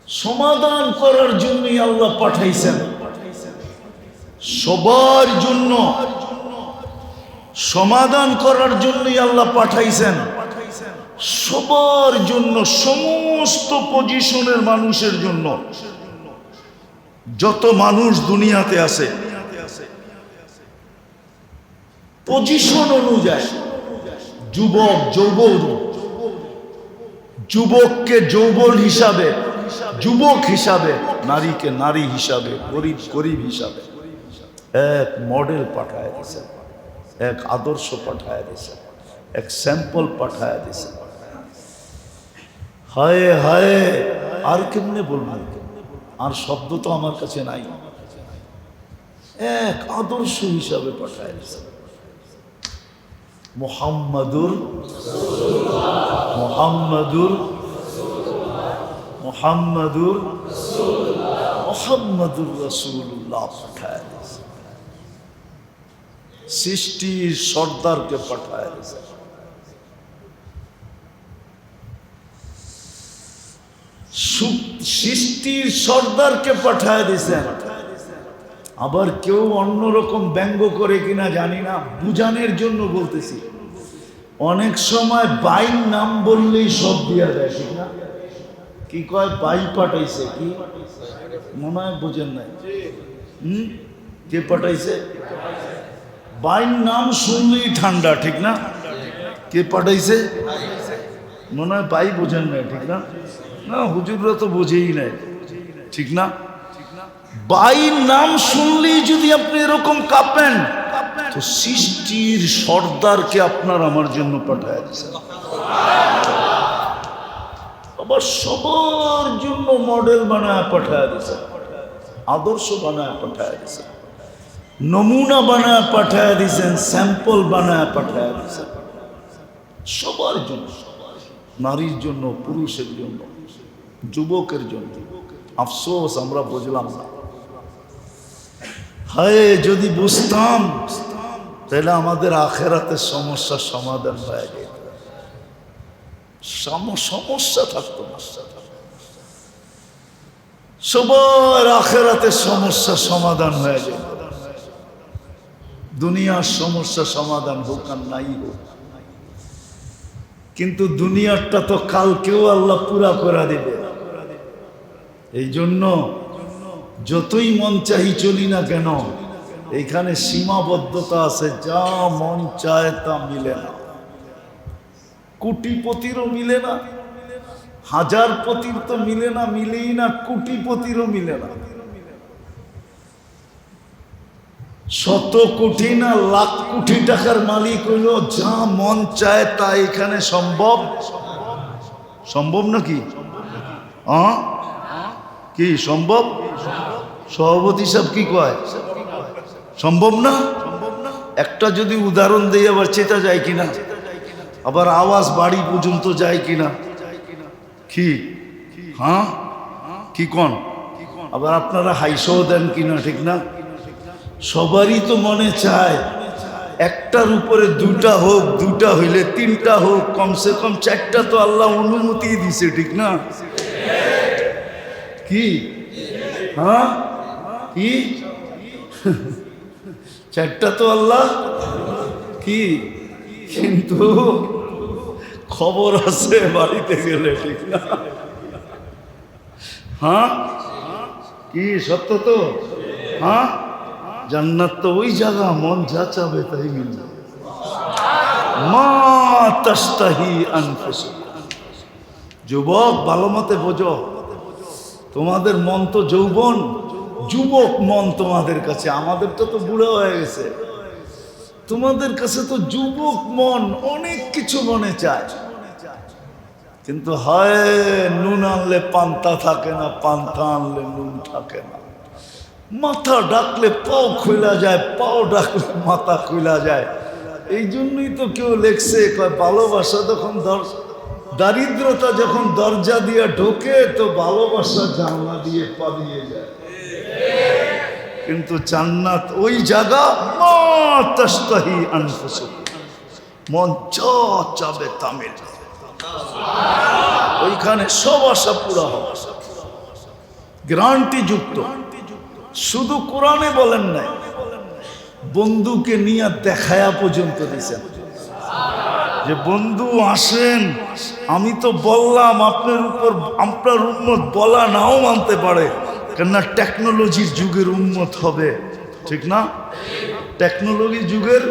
Speaker 1: সমাধান করার জন্যই আল্লাহ পাঠাইছেন সবার জন্য, সমাধান করার জন্যই আল্লাহ পাঠাইছেন সবার জন্য, সমস্ত পজিশনের মানুষের জন্য। যত মানুষ দুনিয়াতে আছে পজিশন অনুযায়ী, যুবক যৌবন, যুবককে যৌবন হিসাবে, যুবক হিসাবে, নারীকে নারী হিসাবে, গরিব গরিব হিসাবে এক মডেল পাঠায় দিয়েছে, এক আদর্শ পাঠায় দিয়েছে, এক স্যাম্পল পাঠায় দিয়েছে। হায় হায়, আর কেমনে বলবো, আর শব্দ তো আমার কাছে নাই। এক আদর্শ হিসাবে পাঠায় দিয়েছে মুহাম্মাদুর মুহাম্মাদুর মুহাম্মাদুর মুহাম্মাদুর রাসূলুল্লাহ পাঠায় দিয়েছে। সৃষ্টির সর্দারকে পাঠায় দিয়েছে। সৃষ্টির সর্দারকে পাঠায় দিয়েছেন। আবার কেউ অন্যরকম ব্যঙ্গ করে কিনা জানি না, বুঝানোর জন্য বলতেছি। অনেক সময় বাইর নাম বললেই সব দিয়া দেয়, ঠিক না? কি কয়, বাই পাঠাইছে, কি মনে হয় বোঝেন নাই? কে পাঠাইছে? বাইর নাম শুনলেই ঠান্ডা, ঠিক না? কে পাঠাইছে? মনে হয় বাই বোঝেন নাই, ঠিক না? না, হুজুররা তো বোঝেই নাই, ঠিক না? বাইর নাম শুনলেই যদি আপনি এরকম কাঁপেন, তো সৃষ্টির সর্দারকে আপনার আমার জন্য পাঠায় দিয়েছেন। আবার সবার জন্য মডেল বানায় পাঠায় দিয়েছেন, আদর্শ বানায় পাঠায় দিয়েছেন, নমুনা বানায় পাঠায় দিয়েছেন, স্যাম্পল বানায় পাঠায় দিয়েছেন সবার জন্য, নারীর জন্য, পুরুষের জন্য, যুবকের জন্য। আফসোস আমরা বুঝলাম না। হায়, যদি বুঝতাম তাহলে আমাদের আখেরাতের সমস্যার সমাধান হয়ে যেত, সমস্যা থাকতো না। সবার আখেরাতের সমস্যার সমাধান হয়ে যেত। দুনিয়ার সমস্যা সমাধান হোক আর নাই হোক, কিন্তু দুনিয়ারটা তো কালকেও আল্লাহ পুরা করে দিবে। এই জন্য যতই মন চাই চলি না কেন, এইখানে সীমাবদ্ধতা আছে। যা মন চায় তা মিলে না। কোটিপতিরও মিলে না, হাজার পতির তো মিলে না, মিলেই না, কোটিপতিরও মিলে না। শত কোটি না লাখ কোটি টাকার মালিক হইল, যা মন চায় তা এখানে সম্ভব? সম্ভব নাকি? কি সম্ভব? সভাপতি সাহেব কি কয়, সম্ভব না? একটা যদি উদাহরণ দেই আবার চেতা যায় কিনা, আবার আওয়াজ বাড়ি পর্যন্ত যায় কিনা, কি কি কোন, আবার আপনারা হাইসও দেন কিনা, ঠিক না? সবারই তো মনে চায় একটার উপরে দুটা হোক, দুটা হইলে তিনটা হোক, কমসে কম চারটা তো আল্লাহ অনুমতি দিছে, ঠিক না? কি কি চারটা তো আল্লাহ কি, কিন্তু খবর আছে বাড়িতে গেলে, ঠিক না? কি সত্য তো? জান্নাত তো ওই জায়গা, মন যা চাবে তাই মিলবে। মা তাস্তাহি আনফুসুকুম। যুবক, ভালো মতে বোঝো, তোমাদের মন তো যৌবন, যুবক মন তোমাদের কাছে, আমাদেরটা তো বুড়ো হয়ে গেছে। তোমাদের কাছে তো যুবক মন, অনেক কিছু মনে চায়, কিন্তু হয় নুন আনলে পান্তা থাকে না, পান্তা আনলে নুন থাকে না। মাথা ডাকলে পাও খুলা যায়, পাও ডাকলে মাথা খুলা যায়। এই জন্যই তো কেউ লেখছে, ভালোবাসা যখন দারিদ্রতা যখন দরজা দিয়ে ঢোকে তো ভালোবাসা জানলা দিয়ে পালিয়ে যায়। কিন্তু জান্নাত ওই জায়গা, মা তাশতাহি আনফুসুকুম, মন যা চাবে তা মেলে, ওইখানে সব আশা পুরা হবে, গ্যারান্টি যুক্ত। শুধু কোরআনে বলেন নাই, বন্ধুকে নিয়ে দেখায়া পর্যন্ত দিয়েছেন যে বন্ধু আসেন, আমি তো বললাম আপনার উপর, আপনার উম্মত বলা নাও মানতে পারে, কেননা টেকনোলজির যুগের উম্মত হবে, ঠিক না? টেকনোলজি যুগের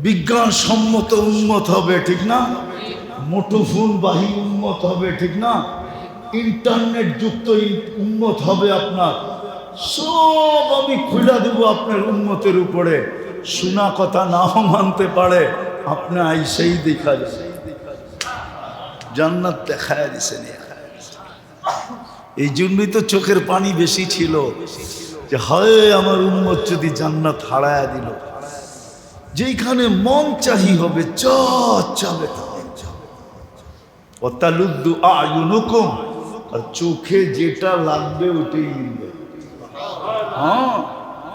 Speaker 1: বিজ্ঞান সম্মত উম্মত হবে, ঠিক না? মুঠোফোন বাহী উম্মত হবে, ঠিক না? ইন্টারনেট যুক্ত উম্মত হবে আপনার। সব আমি খুলে দেব আপনার উম্মতের উপরে, শোনা কথা নাও মানতে পারে, আপনি আইসেই দেখা যাবে, জান্নাত দেখায় দিছেন। এই জন্যই তো চোখের পানি বেশি ছিল, যে হয় আমার উম্মত যদি জান্নাত হারায়া দিল। যেখানে মন চাহি হবে, যা চাবে ওয়াতালুদ্দু আয়ুনুকুম, আর চোখে যেটা লাগবে ওটাই মিলবে। হ্যাঁ,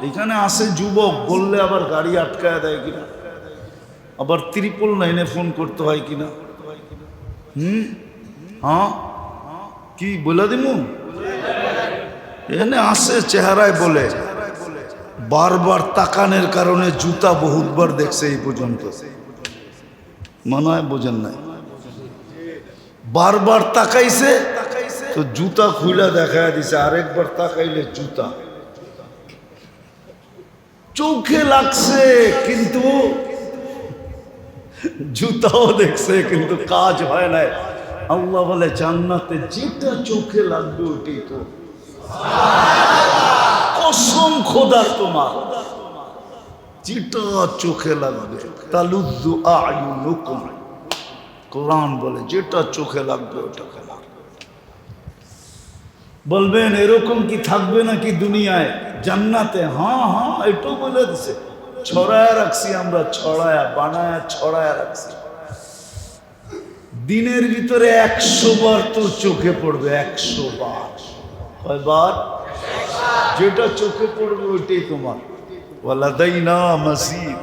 Speaker 1: এখানে আসে যুবক, বললে আবার গাড়ি আটকায় দেয় কিনা, আবার 999 ফোন করতে হয় কিনা। হ্যাঁ, কি বলে দিমু? এখানে আসে চেহারায় বলে, বারবার তাকানের কারণে জুতা বহুতবার দেখছে এই পর্যন্ত, মনে হয় বোঝেন নাই। বারবার তাকাইছে তো জুতা খুলে দেখায় দিছে, আরেকবার তাকাইলে জুতা চোখে লাগছে, কিন্তু জুতাও দেখছে, কিন্তু কাজ হয় নাই। আল্লাহ বলে জান্নাতে যেটা চোখে লাগবে ওটাই তো, কসম খোদার তোমার, যেটা চোখে লাগবে। তালুদ্দু আয়ুনুকুম, কোরআন বলে যেটা চোখে লাগবে ওটা তোমার। বলবেন এরকম কি থাকবে নাকি দুনিয়ায় জান্নাতে? হ্যাঁ হ্যাঁ, এটাও বলে দিছে, ছড়ায়া রাখছি আমরা, ছড়ায়া বানায়া ছড়ায়া রাখছি। দিনের ভিতরে 100 বার তোর চোখে পড়বে, 100 বার। কয়বার? যেটা চোখে পড়বে ওইটাই তোমার। ওয়ালাদাইনা মাজিদ,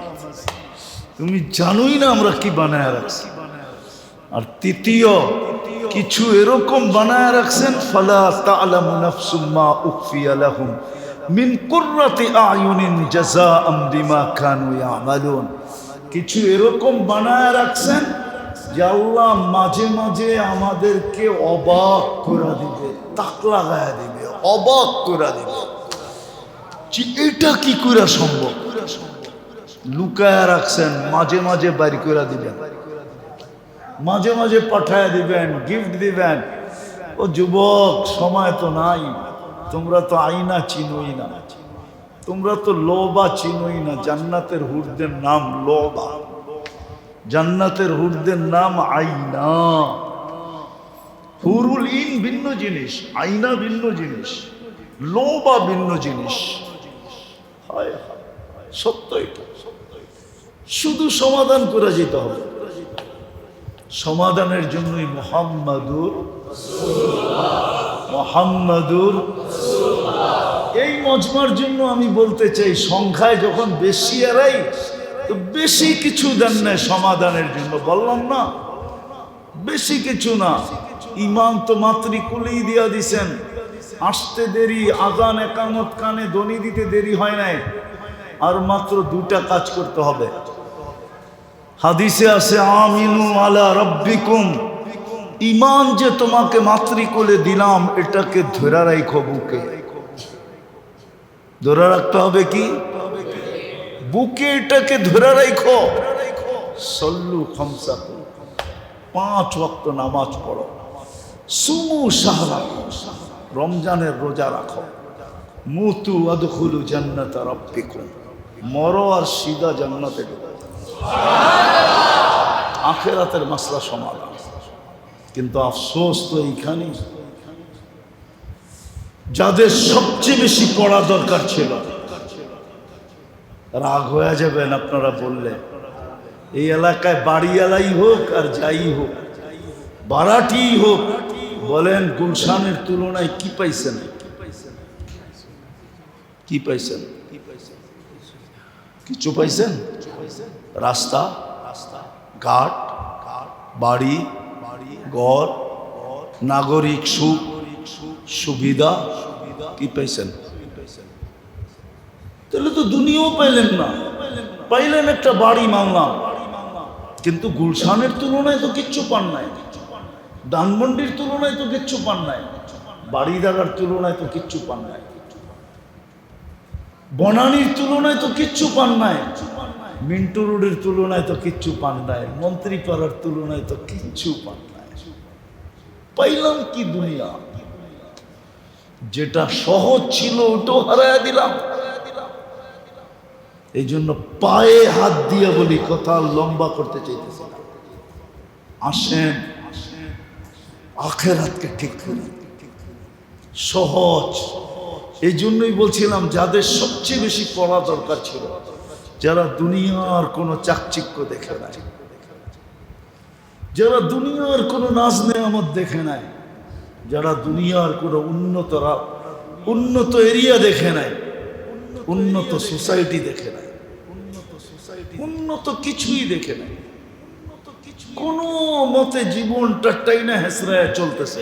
Speaker 1: তুমি জানোই না আমরা কি বানায়া রাখছি। আর তৃতীয় কিছু এরকম বানায় রাখছেন, ফালা তা'লামু নাফসুম মা উখফিয়া লাহুম মিন কুররাতি আয়ুনিন জাযাআম বিমা কানু ইয়ামালুন। কিছু এরকম বানায় রাখছেন যে আল্লাহ মাঝে মাঝে আমাদেরকে অবাক করে দিবে, তাক লাগায় দিবে, অবাক করে দিবে, যে এটা কি করে সম্ভব। লুকায় রাখছেন, মাঝে মাঝে বাইর করে দিবেন, মাঝে মাঝে পাঠায় দিবেন, গিফট দিবেন। ও যুবক, সময় তো নাই, তোমরা তো আইনা চিনোই না, তোমরা তো লোবা চিনোই না। জান্নাতের হুরদের নাম লোবা, জান্নাতের হুরদের নাম আইনা। হুরুল ইন ভিন্ন জিনিস, আইনা ভিন্ন জিনিস, লোবা ভিন্ন জিনিস। হায় হায়, সত্য এটা। শুধু সমাধান করে যেতে হবে, সমাধানের জন্যই মুহাম্মাদুর এই মজমার জন্য আমি বলতে চাই, সংখ্যায় যখন বেশি এরাই তো বেশি কিছু দেন না সমাধানের জন্য। বললাম না, বেশি কিছু না, ইমাম তো মাতৃকুলেই দিয়া দিছেন, আসতে দেরি, আজান একামত কানে ধ্বনি দিতে দেরি হয় নাই, আর মাত্র 2টা কাজ করতে হবে। হাদিসে আছে আমিনু আলা রাব্বিকুম, ইমান যে তোমাকে মাতৃকুলে দিলাম এটাকে ধরে রাখো, বুকে ধরে রাখতে হবে। কি বুকে এটাকে ধরে রাখো। সল্লু খামসাকুম, 5 ওয়াক্ত নামাজ পড়ো, সুমু শাহরা, রমজানের রোজা রাখো। মুতু আদখুলু জান্নাতা রাব্বিকুম, মরো আর সিধা জান্নাতে ঢুকো। আখিরাতের মাসলা সমাধান। কিন্তু আফসোস তো এইখানেই, যাদের সবচেয়ে বেশি পড়া দরকার ছিল, রাগ হয়ে যাবেন আপনারা বললে। এই এলাকায় বাড়িওয়ালাই হোক আর যাই হোক, বারাটি হোক, বলেন গুলশানের তুলনায় কি পাইছেন? কি পাইছেন? কিছু পাইছেন? রাস্তা, ঘাট, বাড়ি, ঘর, নাগরিক সুখ সুবিধা কি পাইছেন? তাহলে তো দুনিয়াও পাইলেন না। পাইলেন একটা বাড়ি মামলা, কিন্তু গুলশানের তুলনায় তো কিচ্ছু পান নাই, ধানমন্ডির তুলনায় তো কিচ্ছু পান নাই, বাড়িদারার তুলনায় তো কিচ্ছু পান নাই, বনানীর তুলনায় তো কিচ্ছু পান নাই, মিন্টু রোডের তুলনায় তো কিচ্ছু পান নাই, মন্ত্রীপাড়ার তুলনায় তো কিচ্ছু পান নাই। পাইলাম কি দুনিয়া? যেটা সহজ ছিল ওটাও হারাইয়া দিলাম। এই জন্য পায়ে হাত দিয়ে বলি, কথা লম্বা করতে চাইতেছি না। আসেন আখিরাতকে ঠিক করি, সহজ। এই জন্যই বলছিলাম, যাদের সবচেয়ে বেশি পড়া দরকার ছিল, যারা দুনিয়ার কোনো চাকচিক্য দেখে নাই, যারা দুনিয়ার কোনো নাজ নেয়ামত দেখে নাই, যারা দুনিয়ার কোনো উন্নত এরিয়া দেখে নাই, উন্নত সোসাইটি দেখে নাই, উন্নত কিছুই দেখে নাই, কোন মতে জীবনটা টাইনা হেসরায় চলতেছে।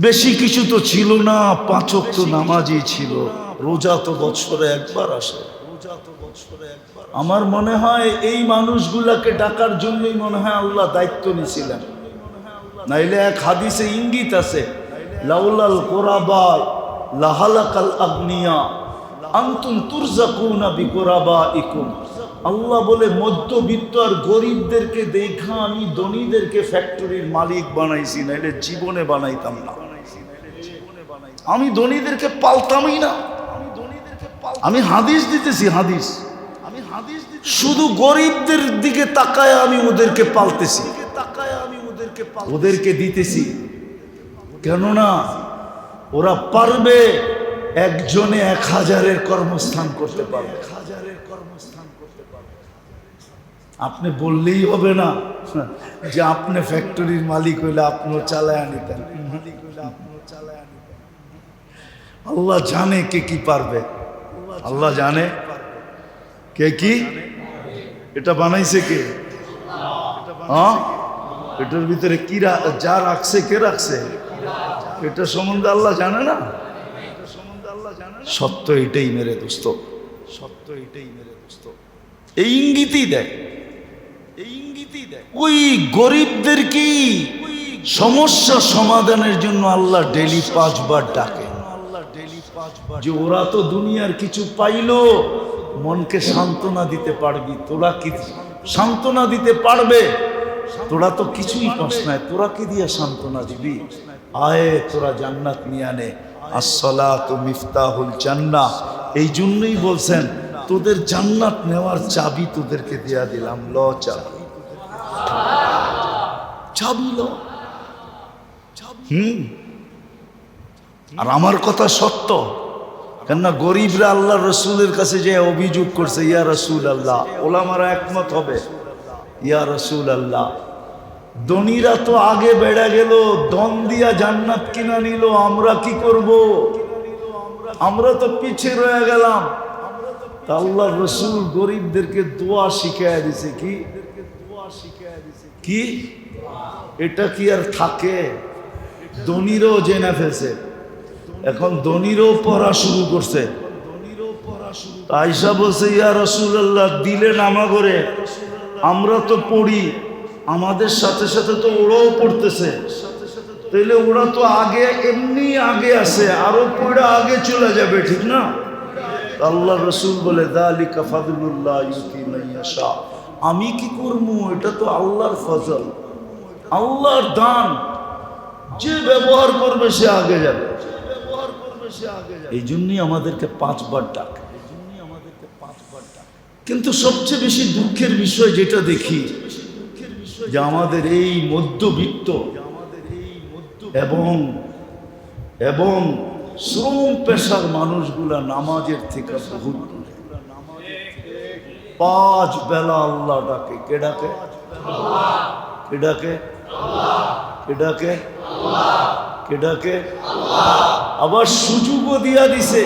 Speaker 1: বেশি কিছু তো ছিল না, 5 ওয়াক্ত নামাজই ছিল, রোজা তো বছরে একবার আসে। আমার মনে হয় এই মানুষগুলাকে ডাকার জন্যই মনে হয় আল্লাহ দায়িত্ব নিয়েছিলেন। নাইলে এক হাদিসে ইঙ্গিত আছে, লাউলাল কুরাবা লাহালাকাল আগনিয়া আনতুম তুরজাকুনা বিকুরাবাইকুম। আল্লাহ বলে, মধ্যবিত্ত আর গরিবদেরকে দেখা আমি ধনীদেরকে ফ্যাক্টরির মালিক বানাইছি, নাইলে জীবনে বানাইতাম না। আমি ধনীদেরকে পালতামই না। আমি হাদিস দিতেছি, হাদিস। শুধু গরিবদের দিকে তাকায় আমি ওদেরকে পালতেছি, ওদেরকে দিতেছি। কেননা ওরা পারবে একজনে 1000-এর কর্মস্থান করতে পারবে। আপনি বললেই হবে না যে আপনি ফ্যাক্টরির মালিক হইলে আপনিও চালায় নিতেন। আল্লাহ জানে কে কি পারবে, আল্লাহ জানে কে কি। এটা বানাইছে কে? হ্যাঁ, এটার ভিতরে কি যা রাখছে, কে রাখছে? এটা সম্বন্ধে আল্লাহ জানে না? সত্য এটাই মেরে দোস্ত, সত্য এটাই মেরে দোস্ত। এই ইঙ্গিতই দেয়, এই ইঙ্গিতই দেয়। ওই গরিবদের কি সমস্যা সমাধানের জন্য আল্লাহ ডেলি 5 বার ডাকে, যে ওরা তো দুনিয়ার কিছু পাইলো, মনকে সান্ত্বনা দিতে পারবি? তোরা কি সান্ত্বনা দিতে পারবে? তোরা তো কিছুই পাস নাই, তোরা কি দিয়া সান্ত্বনা দিবি? আয় তোরা জান্নাত নিয়ে আনে। আসসালাতু মিফতাহুল জান্নাহ। এই জন্যই বলছেন, তোদের জান্নাত নেওয়ার চাবি তোদেরকে দেয়া দিলাম, ল চাবি, চাবি ল। আর আমার কথা সত্য, কেননা গরিবরা আল্লাহ রসুলের কাছে যে অভিযোগ করছে, ইয়া রসুল আল্লাহ, ওলামারা একমত হবে, ইয়া রসুল আল্লাহ, ধনীরা তো আগে বেড়ে গেল, ধন দিয়া জান্নাত কিনা নিল, আমরা কি করব? আমরা তো পিছিয়ে রয়ে গেলাম। তা আল্লাহ রসুল গরিবদেরকে দোয়া শিখাইয়া দিছে। কি কি এটা কি আর থাকে? ধনীরও জেনে ফেলছে, এখন ধনীরও পড়া শুরু করছে। আয়েশা বলছে, ইয়া রাসূলুল্লাহ, দিলেন আমাগরে, আমরা তো পড়ি, আমাদের সাথে সাথে তো ওরাও পড়তেছে, তাইলে ওরা তো আগে এমনি আগে আছে, আরো পড়া আগে চলে যাবে, ঠিক না? আল্লাহ রসুল বলে, যালিকা ফাদলুল্লাহ ইউতি মান ইয়াশা। আমি কি করবো? এটা তো আল্লাহর ফজল, আল্লাহর দান। যে ব্যবহার করবে সে আগে যাবে। এই জন্যই আমাদেরকে 5 বার ডাকে। কিন্তু সবচেয়ে বেশি দুঃখের বিষয় যেটা দেখি যে আমাদের এই মধ্যবিত্ত এবং শ্রম পেশার মানুষগুলা নামাজের থেকে বহুত দূরে। 5 বেলা আল্লাহ ডাকে। কে ডাকে? কে ডাকে? কে ডাকে? কে ডাকে? আবার সুযোগও দিয়া দিছে,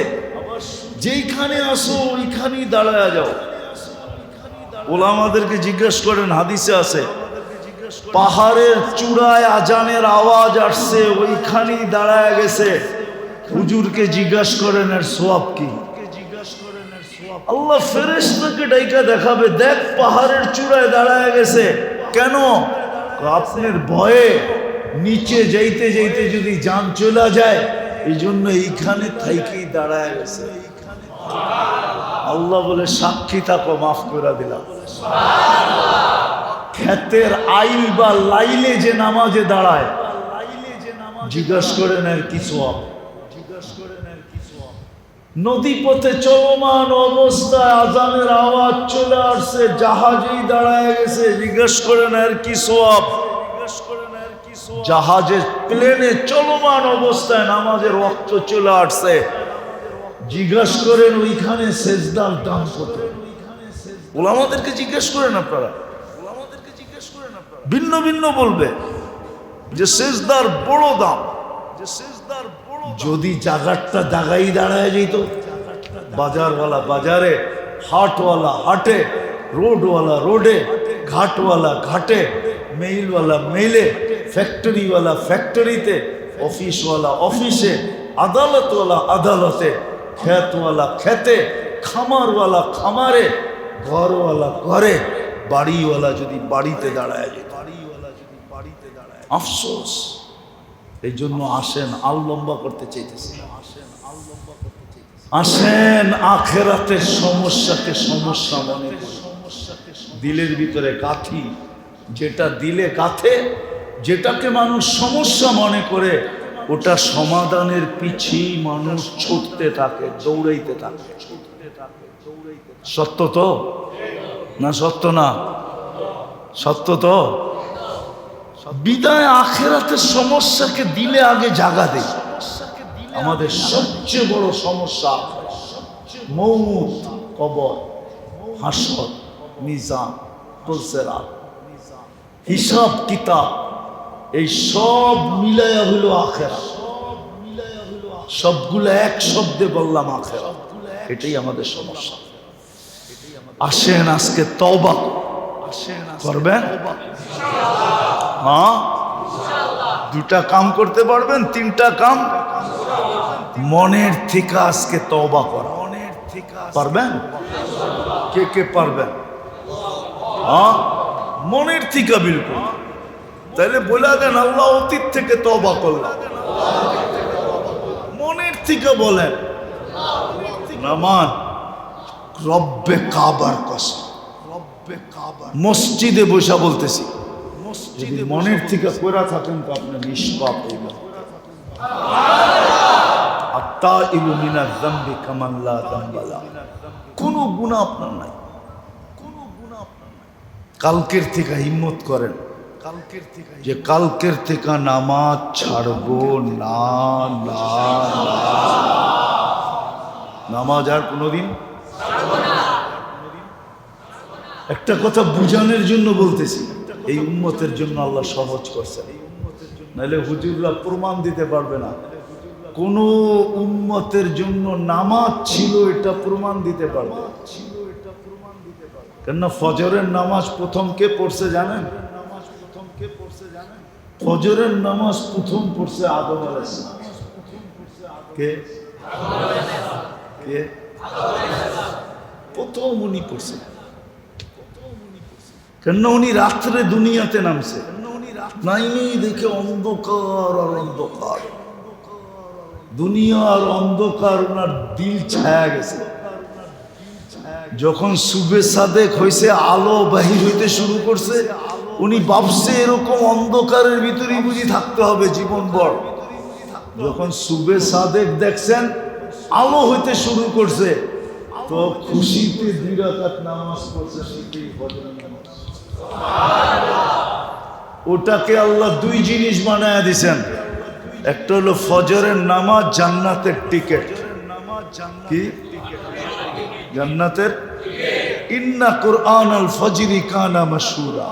Speaker 1: যেইখানে আসো ওইখানেই দাঁড়ায় যাও। ওলামাদেরকে জিজ্ঞেস করেন, হাদিসে আছে পাহাড়ের চূড়ায় আজানের আওয়াজ আসছে, ওইখানেই দাঁড়ায় গেছে। হুজুরকে জিজ্ঞেস করেন এর সওয়াব কি? আল্লাহ ফেরেশতাকে ডাইকা দেখাবে, দেখ পাহাড়ের চূড়ায় দাঁড়ায় গেছে। কেন? আপনার ভয়ে নিচে যাইতে যাইতে যদি জান চলে যায়, এই জন্য এইখানে থাইকেই দাঁড়ায় গেছে। আল্লাহ বলে সাক্ষী থাকো, মাফ করে দিলাম। ক্ষেতের আইল বা লাইলে যে নামাজে দাঁড়ায়, জিজ্ঞাসা করেন এর কি সওয়াব? নদী পথে চলমান অবস্থায় আজানের আওয়াজ চলে আসছে, জাহাজেই দাঁড়ায় গেছে, জিজ্ঞাসা করেন এর কি সওয়াব? জাহাজে প্লেনে চলমান অবস্থায় নামাজের ওয়াক্ত চলে আসছে, জিজ্ঞাসা করেন ওইখানে সেজদার দাম কত? ওলামাদেরকে জিজ্ঞেস করেন আপনারা, ভিন্ন ভিন্ন বলবে যে সেজদার বড় দাম। যদি জাগারটা জাগাই দাঁড়ায় যেত, বাজারওয়ালা বাজারে, হাটওয়ালা হাটে, রোডওয়ালা রোডে, ঘাটওয়ালা ঘাটে, মেইলওয়ালা মেইলে, ফ্যাক্টরিওয়ালা ফ্যাক্টরিতে, অফিসওয়ালা অফিসে, আদালতওয়ালা আদালতে, খেতওয়ালা খেতে, খামারওয়ালা খামারে, ঘরওয়ালা ঘরে, বাড়িওয়ালা যদি বাড়িতে দাঁড়ায় যেত। আফসোস। এই জন্য আসেন, আল লম্বা করতে চাইতেছি, আসেন আখেরাতের সমস্যাকে সমস্যা মনে করি। দিলের ভিতরে গাঁথি, যেটা দিলে গাঁথে, যেটাকে মানুষ সমস্যা মনে করে, ওটা সমাধানের পিছেই মানুষ ছুটতে থাকে, দৌড়াইতে থাকে। সত্য তো না? সত্য না? সত্য তো? বিদায় আখেরাতের সমস্যাকে দিলে আগে জাগা দেয়। আমাদের সবচেয়ে বড় সমস্যা মৌত, কবর, হাসর, মিজান, পুলসিরাত, হিসাব কিতাব, এই সব মিলায়া হইল আখেরাত। সবগুলো এক শব্দে বললাম আখেরাত। এটাই আমাদের সমস্যা। আসেন আজকে তওবা করবেন। হ্যাঁ, 2টা কাম করতে পারবেন, 3টা কাম মনের থেকে আজকে তওবা করা পারবেন? কে কে পারবেন? হ্যাঁ, মনের থেকে বিলকুল। তাহলে বলে দেন আল্লাহ অতীত থেকে তওবা করলাম। মনের থেকে বলেন নামান রব্বে কাবার কসম, মসজিদে বসা বলতেছি, যদি মনের থেকে কইরা থাকেন তো আপনি নিষ্পাপ হইবেন। আত্তাইবু মিনাজ যামবি কামান লা যামবা লা, কোনো গুনাহ আপনার নাই, কোনো গুনাহ আপনার নাই। কালকের থেকে হিম্মত করেন, যে কালকের থেকে নামাজ ছাড়বো না, না না, নামাজ আর কোনোদিন। একটা কথা বুঝানোর জন্য বলতেছি, এই উম্মতের জন্য আল্লাহ সহজ করছে, নাহলে হুজুররা প্রমাণ দিতে পারবে না কোন উম্মতের জন্য নামাজ ছিল, এটা প্রমাণ দিতে পারবে। কেননা ফজরের নামাজ প্রথম কে পড়ছে জানেন? ফজরের নামাজ প্রথম পড়ছে আদম আলাইহিস সালাম। কে কে প্রথম উনি পড়ছে? কেননা উনি রাত্রে দুনিয়াতে নামছে, নাইনি দেখে অন্ধকার আর অন্ধকার, দুনিয়ার অন্ধকার ওনার দিল ছায়া গেছে। যখন সুবে সাদেক হয়েছে, আলো বাহির হইতে শুরু করছে, উনি ভাবছে এরকম অন্ধকারের ভিতরেই বুঝি থাকতে হবে জীবনভর। যখন সুবে সাদেক দেখছেন আলো হইতে শুরু করছে, তো খুশিতে 2 রাকাত নামাজ পড়ছেন। ওটাকে আল্লাহ 2 জিনিস বানায় দিছেন। একটা হলো ফজরের নামাজ, জান্নাতের টিকিট। কি জান্নাতের? ইন্না কুরআনাল ফজরি কানা মাশহুরা,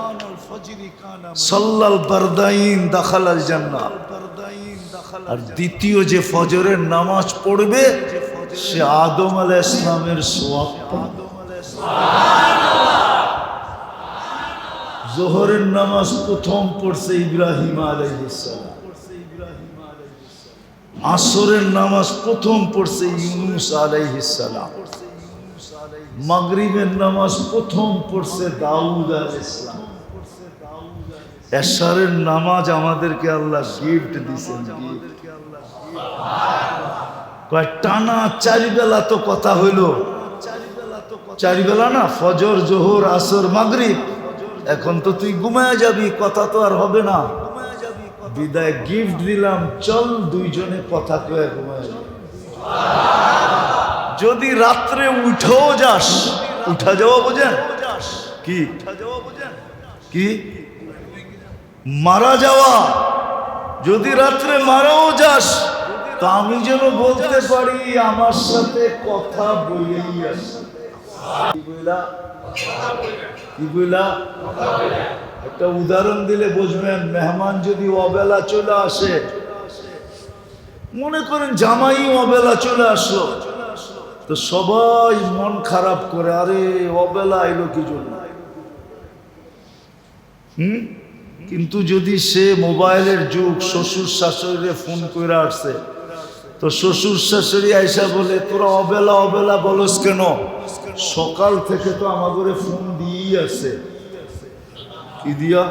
Speaker 1: সাল্লাল বারদাইন দাখালাল জান্নাহ। আর দ্বিতীয় যে ফজরের নামাজ পড়বে সে আদম আলাইহিস সালামের সওয়াব পাবে। জোহরের নামাজ প্রথম পড়ছে ইব্রাহিম আলাইহিস সালাম, আসরের নামাজ প্রথম পড়ছে ইউনূস আলাইহিস সালাম, মাগরিবের নামাজ প্রথম পড়ছে দাউদ আলাইহিস সালাম, এশারের নামাজ আমাদেরকে আল্লাহ গিফট দিয়েছেন। টানা 4 বেলা তো কথা হইল, 4 বেলা না, ফজর জোহর আসর মাগরিব। এখন তো তুই ঘুমায় যাবি, কথা তো আর হবে না। বিদায় গিফট দিলাম, চল 2 জনে কথা কয়ে ঘুমায় যাবি। যদি রাত্রে উঠেও যাস, উঠা যাওয়া বোঝেন কি? কি মারা যাওয়া? যদি রাত্রে মারাও যাস, তো আমি যেন বলতে পারি আমার সাথে কথা বলেই আসে। কি বইলা? একটা উদাহরণ দিলে বুঝবেন। মেহমান যদি অবেলা চলে আসে, মনে করেন জামাই অবেলা চলে আসলো, তো সবাই মন খারাপ করে, আরে অবেলা এলো কি জন্য? কিন্তু যদি সে মোবাইলের যুগ, শ্বশুর শাশুড়ি ফোন করে আসছে, তো শ্বশুর শাশুড়ি আইসা বলে, তোরা অবেলা অবেলা বলস কেন? সকাল থেকে তো আমাদের ফোন দিয়েই আছে। কি দিয়া?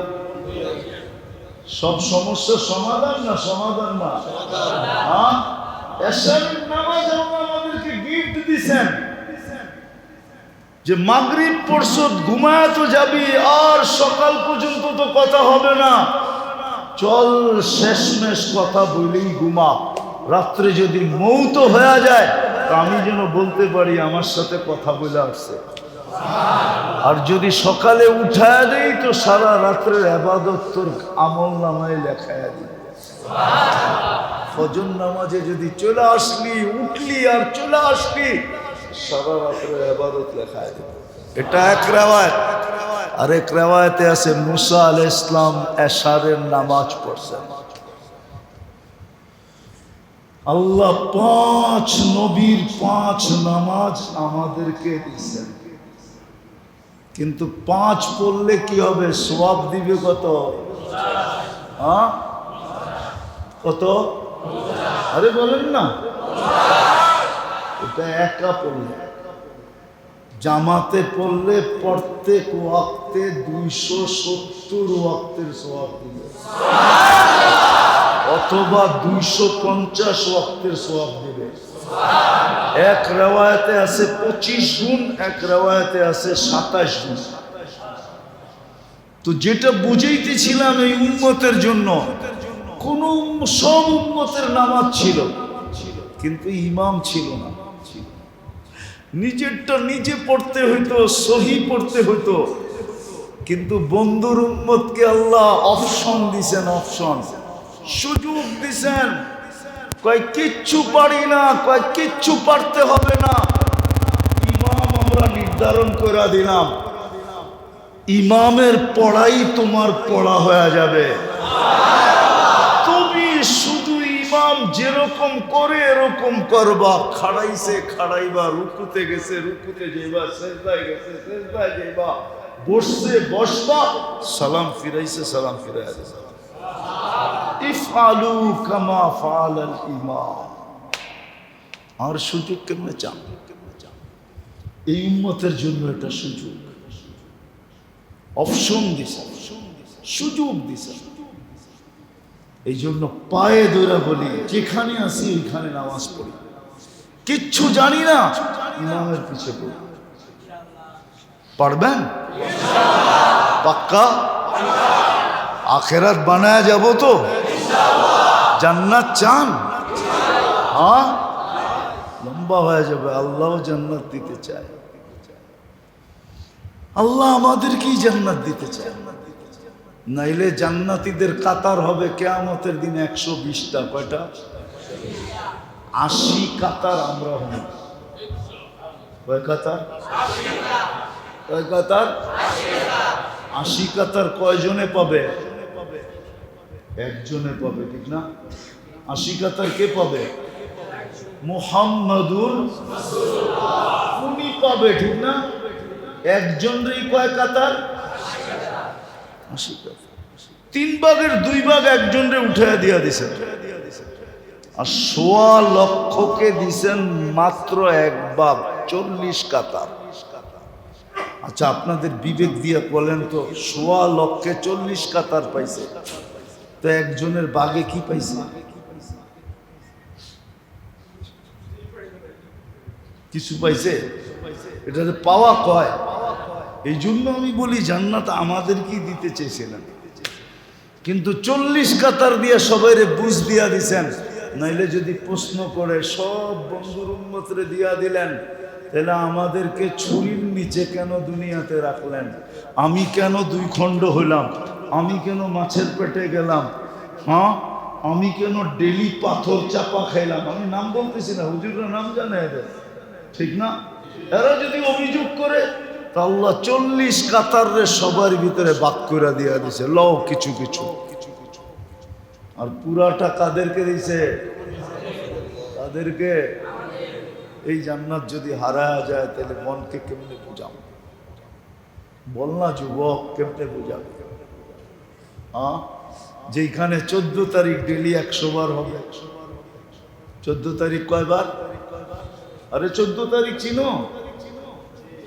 Speaker 1: সব সমস্যার সমাধান না? সমাধান না? হ্যাঁ, এশারের নামাজ আমাদেরকে গিফট দিছেন যে মাগরিব পড়ছ, ঘুমায় তো যাবি, আর সকাল পর্যন্ত তো কথা হবে না, চল শেষমেশ কথা বলেই ঘুমা। রাত্রে যদি মৌত হয়ে যায়, তো আমি যেন বলতে পারি আমার সাথে কথা বলে আসছে। আর যদি সকালে উঠায় দেই, তো সারা রাত্রের ইবাদত তোর আমল নামায় লেখায় দিই। ফজর নামাজে যদি চলে আসলি, উঠলি আর চলে আসলি, সারা রাত্রের ইবাদত লেখায় দিই। এটা এক রিওয়ায়াত। আরেক রিওয়ায়াতে আছে মুসা আলাইহিস সালাম এশারের নামাজ পড়ছেন। আল্লাহ 5 নবীর 5 নামাজ আমাদেরকে দিয়েছেন, কিন্তু 5 পড়লে কি হবে? সওয়াব দিবে কত? হ্যাঁ, কত? আরে বলেন না। এটা একা পড়লে, জামাতে পড়লে প্রত্যেক ওয়াক্তে 270 ওয়াক্তের সওয়াব দিবে, অথবা 250 ওয়াক্তের সওয়াব দিবে। এক রিওয়ায়াতে আছে 25 গুণ, এক রিওয়ায়াতে আছে 27 গুণ। তো যেটা বুঝাইতেছিলাম, এই উম্মতের জন্য সব উম্মতের নামাজ ছিল, কিন্তু ইমাম ছিল না। নিজেরটা নিজে পড়তে হইতো, সহি পড়তে হইতো। কিন্তু বন্ধুর উম্মতকে আল্লাহ অপশন দিছেন, অপশন, সুযোগ দিছেন। কয় কিচ্ছু পারি না, কয় কিচ্ছু পারতে হবে না, ইমাম আমরা নির্ধারণ করে দিলাম, ইমামের পড়াই তোমার পড়া হয়ে যাবে। তুমি শুধু ইমাম যেরকম করে এরকম করবা। খাড়াইছে খাড়াইবা, রুকুতে গেছে রুকুতে যাইবা, সেজদায় গেছে সেজদায় যাইবা, বসছে বসবা, সালাম ফিরাইছে সালাম ফিরাইয়া দিবা। ইফআলু কামা ফাআলাল ইমাম। আর সুযোগ কেমনে চান? এই উম্মতের জন্য এটা সুযোগ, অপশন দিছে, সুযোগ দিছে। এই জন্য পায়ে ধরে বলি, যেখানে আসি ওইখানে নামাজ পড়ি। কিচ্ছু জানি না, ইমামের পিছে পড়ি। পারবেন? পাক্কা? আখেরাত বানায় যাব তো? জান্নাত চান? হ্যাঁ, লম্বা হয়ে যাবে। আল্লাহও জান্নাত দিতে চায়, আল্লাহ আমাদেরকেই জান্নাত দিতে চায়। নাইলে জান্নাতীদের কাতার হবে কিয়ামতের দিন 120টা। কয়টা? 80 কাতার আমরা হব। কয় কাতার? কয় কাতার? 80 কাতার। কয়জনে পাবে? একজনে পাবে, ঠিক না? 80 কাতার কে পাবে? মুহাম্মাদুর রাসূলুল্লাহ, উনি পাবে, ঠিক না? একজনেরই কয় কাতার? 80 কাতার। 3 ভাগের 2 ভাগ একজনরে উঠায় দিয়া দিছেন, আর 1.25 লক্ষকে দিছেন মাত্র 1 ভাগ, 40 কাতার। আচ্ছা, আপনাদের বিবেক দিয়ে বলেন তো, 1.25 লক্ষে 40 কাতার পাইছে, তো একজনের বাগে কি পাইছে? কিছু পাইছে? এটা পাওয়া কয়। এই জন্য আমি বলি জান্নাত আমাদেরকেই দিতে চেয়েছিলেন, কিন্তু 40 কাতার দিয়ে সবাইরে বুঝ দিয়া দিছেন। নাইলে যদি প্রশ্ন করে সব বন্ধুর উম্মতরে দিয়া দিলেন, তাহলে আমাদেরকে ছুরির নিচে কেন দুনিয়াতে রাখলেন? আমি কেন 2 খণ্ড হইলাম? আমি কেন মাছের পেটে গেলাম? হ্যাঁ, আমি কেন ডেলি পাথর চাপা খাইলাম? আমি নাম বলতেছি না, হুজুররা নাম জানে এদের, ঠিক না? এরা যদি অভিযোগ করে, তা আল্লাহ 40 কাতারে সবার ভিতরে বাক করে দিয়া দিছে, লও কিছু কিছু। আর পুরাটা কাদেরকে দিছে? তাদেরকে। এই জান্নাত যদি হারায় যায়, তাহলে মনকে কেমনে বুঝাবো? বল না যুবক, কেমনে বুঝাবো? হ্যাঁ, যেখানে 14 তারিখ ডেলি 100 বার হবে। 14 তারিখ কয়বার? আরে 14 তারিখ চিনো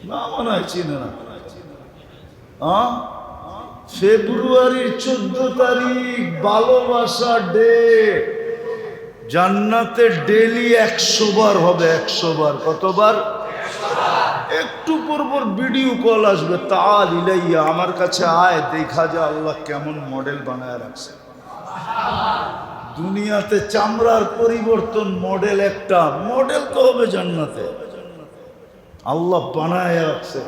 Speaker 1: না? মনে হয় চিনে না। হ্যাঁ, ফেব্রুয়ারির 14 তারিখ ভালোবাসা ডে। জান্নাতে ডেলি 100 বার হবে, 100 বার। কতবার? একটু পর ভিডিও কল আসবে, তাআল ইলাইয়া, আমার কাছে আয়, দেখা যা আল্লাহ কেমন মডেল বানায় রাখছে। দুনিয়াতে চামড়ার পরিবর্তন, মডেল একটা, মডেল তো হবে জান্নাতে, আল্লাহ বানায় রাখছে।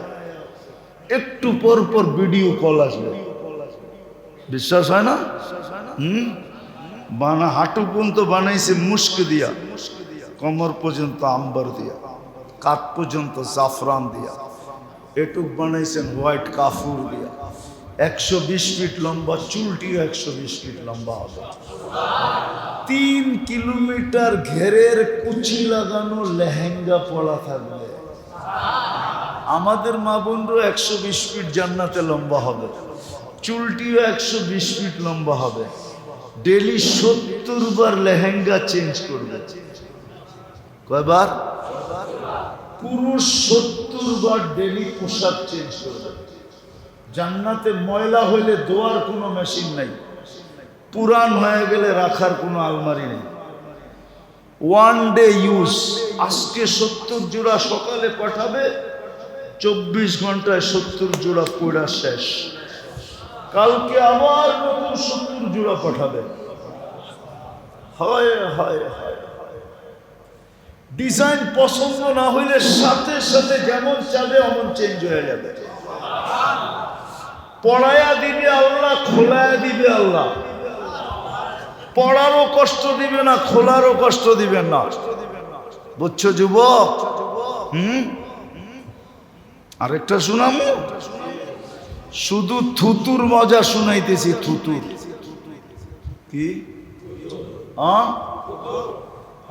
Speaker 1: একটু পর ভিডিও কল আসবে, বিশ্বাস হয় না? হাঁটু পর্যন্ত বানাইছে মুস্ক দিয়া, কমর পর্যন্ত আম্বার দিয়া, কাত পর্যন্ত জাফরান দিয়া, এটুক বানাইছেন হোয়াইট কাফুর দিয়া। 120 ফিট লম্বা, চুলটিও 120 ফিট লম্বা হবে। 3 কিলোমিটার ঘেরের কুচি লাগানো লেহেঙ্গা পরা থাকবে। আমাদের মা বোনরও 120 ফিট জান্নাতে লম্বা হবে, চুলটিও 120 ফিট লম্বা হবে। ডেলি 70 বার লেহেঙ্গা চেঞ্জ করবে। কয়বার? পুরুষ 70 বার ডেলি পোশাক চেঞ্জ করবে। জান্নাতে ময়লা হইলে ধোয়ার কোনো মেশিন নাই, পুরান হয়ে গেলে রাখার কোনো আলমারি নেই। 1 ডে ইউজ। আজকে 70 জোড়া সকালে পাঠাবে, 24 ঘন্টায় 70 জোড়া পড়া শেষ। কালকে আবার নতুন 70 জোড়া পাঠাবে। হয় হয় হয়। ডিজাইন পছন্দ না হইলে সাথে সাথে যেমন চাবে অমন চেঞ্জ হয়ে যাবে। পড়ায়া দিবে আল্লাহ, খোলায়া দিবে আল্লাহ। পড়ারও কষ্ট দিবে না, খোলারও কষ্ট দিবেন না। বুঝছো যুবক? আরেকটা শুনামু, শুধু থুতুর মজা শুনাইতেছি। থুতুর কি?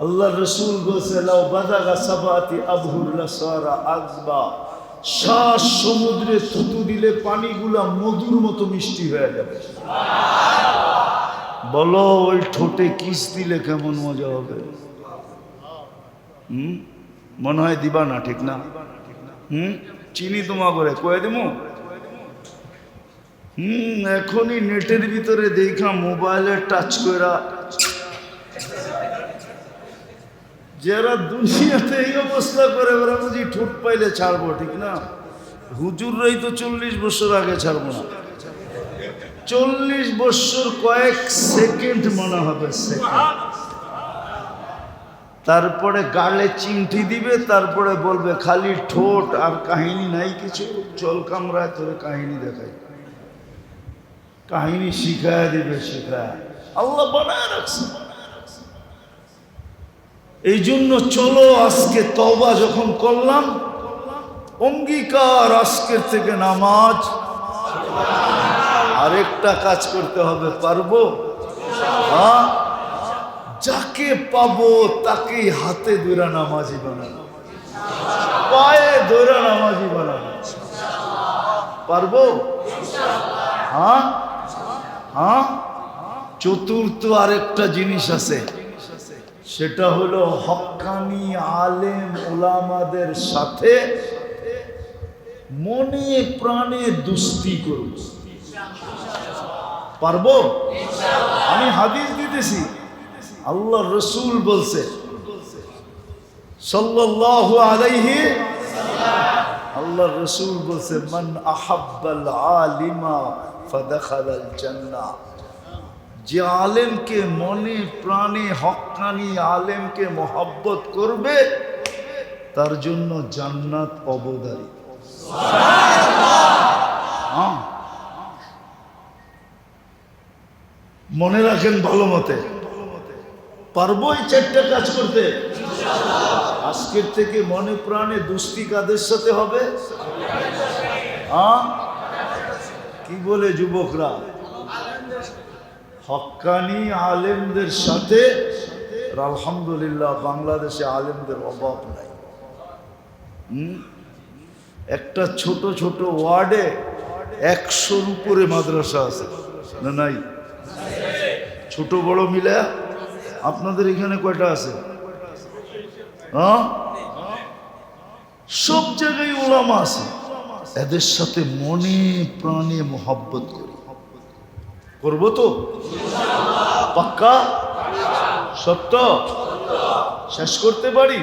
Speaker 1: আল্লাহ রসুল বলছে, লাউ বাদাগা সাবাতি আবহুর লাসারা আযবা। 7 সমুদ্রে থুতু দিলে পানিগুলা মধুর মতো মিষ্টি হয়ে যাবে। বলো, ওই ঠোঁটে কিস দিলে কেমন মজা হবে? মনে হয় দিবা না, ঠিক না? চিনি তোমা করে কয়ে দিমু। এখনই নেটের ভিতরে দেখা, মোবাইলে টাচ করা, যারা দুনিয়াতে এই অবস্থা করে, ওরা বুঝি ঠোঁট পাইলে ছাড়বো, ঠিক না? হুজুররাই তো 40 বছর আগে ছাড়বো না। 40 বছর কয়েক সেকেন্ড মনে হবে সেকেন্ড। তারপরে গালে চিমটি দিবে, তারপরে বলবে খালি ঠোঁট আর কাহিনী নাই কিছু, চল কামরায় তোরে কাহিনী দেখাই, কাহিনী শিখায় দিবে, শিখায় আল্লাহ বানায় রাখছে। এই জন্য চলো আজকে তওবা যখন করলাম, অঙ্গীকার আজকের থেকে নামাজ, আরেকটা কাজ করতে হবে, পারবো? হ্যাঁ, যাকে পাবো তাকেই হাতে ধরে নামাজি বানাবো, পায়ে ধরে নামাজি বানাবো, পারবো? হ্যাঁ হ্যাঁ। চতুর্থ আরেকটা জিনিস আছে, সেটা হলো হক্কানি আলেম ওলামাদের সাথে মনে প্রাণে দুস্তি করব। পারবো? আমি হাদিস দিতেছি, আল্লাহ রসুল বলছে সাল্লাল্লাহু আলাইহি, আল্লাহ রসুল বলছে মান আহাব্বাল আলিমা ফাদাখালাল জান্নাহ, যে আলেমকে মনে প্রাণে হক্কানি আলেমকে মহব্বত করবে তার জন্য জান্নাত অবধারিত। মনে রাখেন ভালো মতে, পারবো এই 4টা কাজ করতে? আজকের থেকে মনে প্রাণে দুস্তি কাদের সাথে হবে? কি বলে যুবকরা? হক্কানি আলেমদের সাথে। আলহামদুলিল্লাহ বাংলাদেশে আলেমদের অভাব নাই। একটা ছোট ছোট ওয়ার্ডে 100-র উপরে মাদ্রাসা আছে না? নাই? ছোট বড় মিলে আপনাদের এখানে কয়টা আছে? হ্যাঁ, সব জায়গায় ওলামা আছে। এদের সাথে মনে প্রাণে মোহাব্বত করি, করবো তো? পাক্কা? সত্য? শেষ করতে পারি?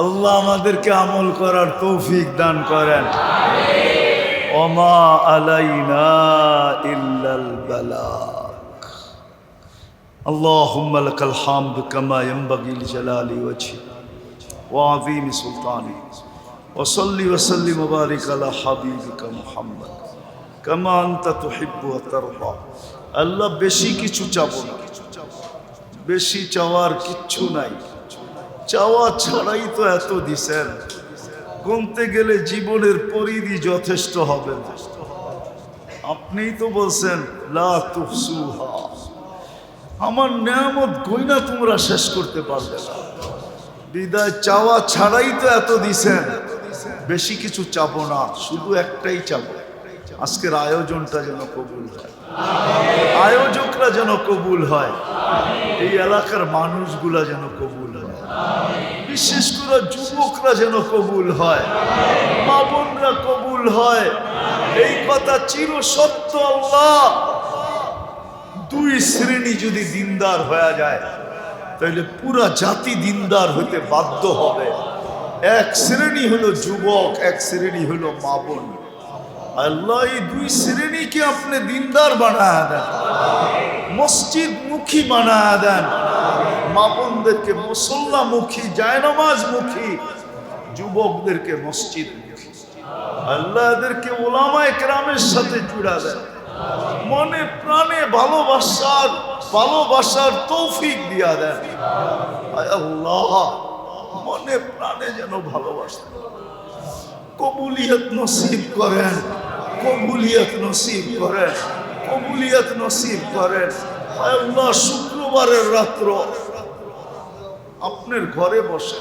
Speaker 1: আল্লাহ আমাদেরকে আমল করার তৌফিক দান করেন। ওমা আলাইনা ইল্লাল বালাগ। আল্লাহুম্মা লাকাল হামদু কামা ইয়ানবাগি লিজালালি ওয়াজহি ওয়া আযীমি সুলতানি ওয়া সাল্লি ওয়া সাল্লিম ওয়া বারিক আলা হাবিবিকা মুহাম্মদ কামা আনতা তুহিব্বু ওয়া তারদা। আল্লাহ বেশি কিছু চাবো না, বেশি চাওয়ার কিচ্ছু নাই, চাওয়া ছাড়াই তো এত দিছেন, গুনতে গেলে জীবনের পরিধি যথেষ্ট হবে না। আপনিই তো বলছেন লা তুহসুহা, আমার নিয়ামত গইনা তোমরা শেষ করতে পারবে না। বিদায় চাওয়া ছাড়াই তো এত দিছেন, বেশি কিছু চাবো না, শুধু একটাই চাবো, আজকের আয়োজনটা যেন কবুল হয়, আয়োজকরা যেন কবুল হয়, এই এলাকার মানুষগুলা যেন কবুল হয়, বিশেষ করে যুবকরা যেন কবুল হয়, মা বোনরা কবুল হয়। এই কথা চির সত্য। আল্লাহ 2 শ্রেণী যদি দিনদার হয়ে যায় তাহলে পুরা জাতি দিনদার হইতে বাধ্য হবে। 1 শ্রেণী হলো যুবক, 1 শ্রেণী হলো মা বোন। আল্লাহ এই 2 শ্রেণীকে আপনি দিনদার বানায় দেন, মসজিদ মুখী বানায় দেন, মা বোনদেরকে মুসল্লা মুখী, জায়নামাজ মুখী, যুবকদেরকে মসজিদ মুখী। আল্লাহ এদেরকে উলামায়ে কেরামের সাথে জুড়া দেন, মনে প্রাণে ভালোবাসার তৌফিক দিয়া দেন। আল্লাহ মনে প্রাণে যেন ভালোবাসেন, কবুলিয়ত নসিব করেন, কবুলিয়ত নসিব করেন, কবুলিয়ত নসিব করেন। আল্লাহ শুক্রবারের রাত্র আপনার ঘরে বসে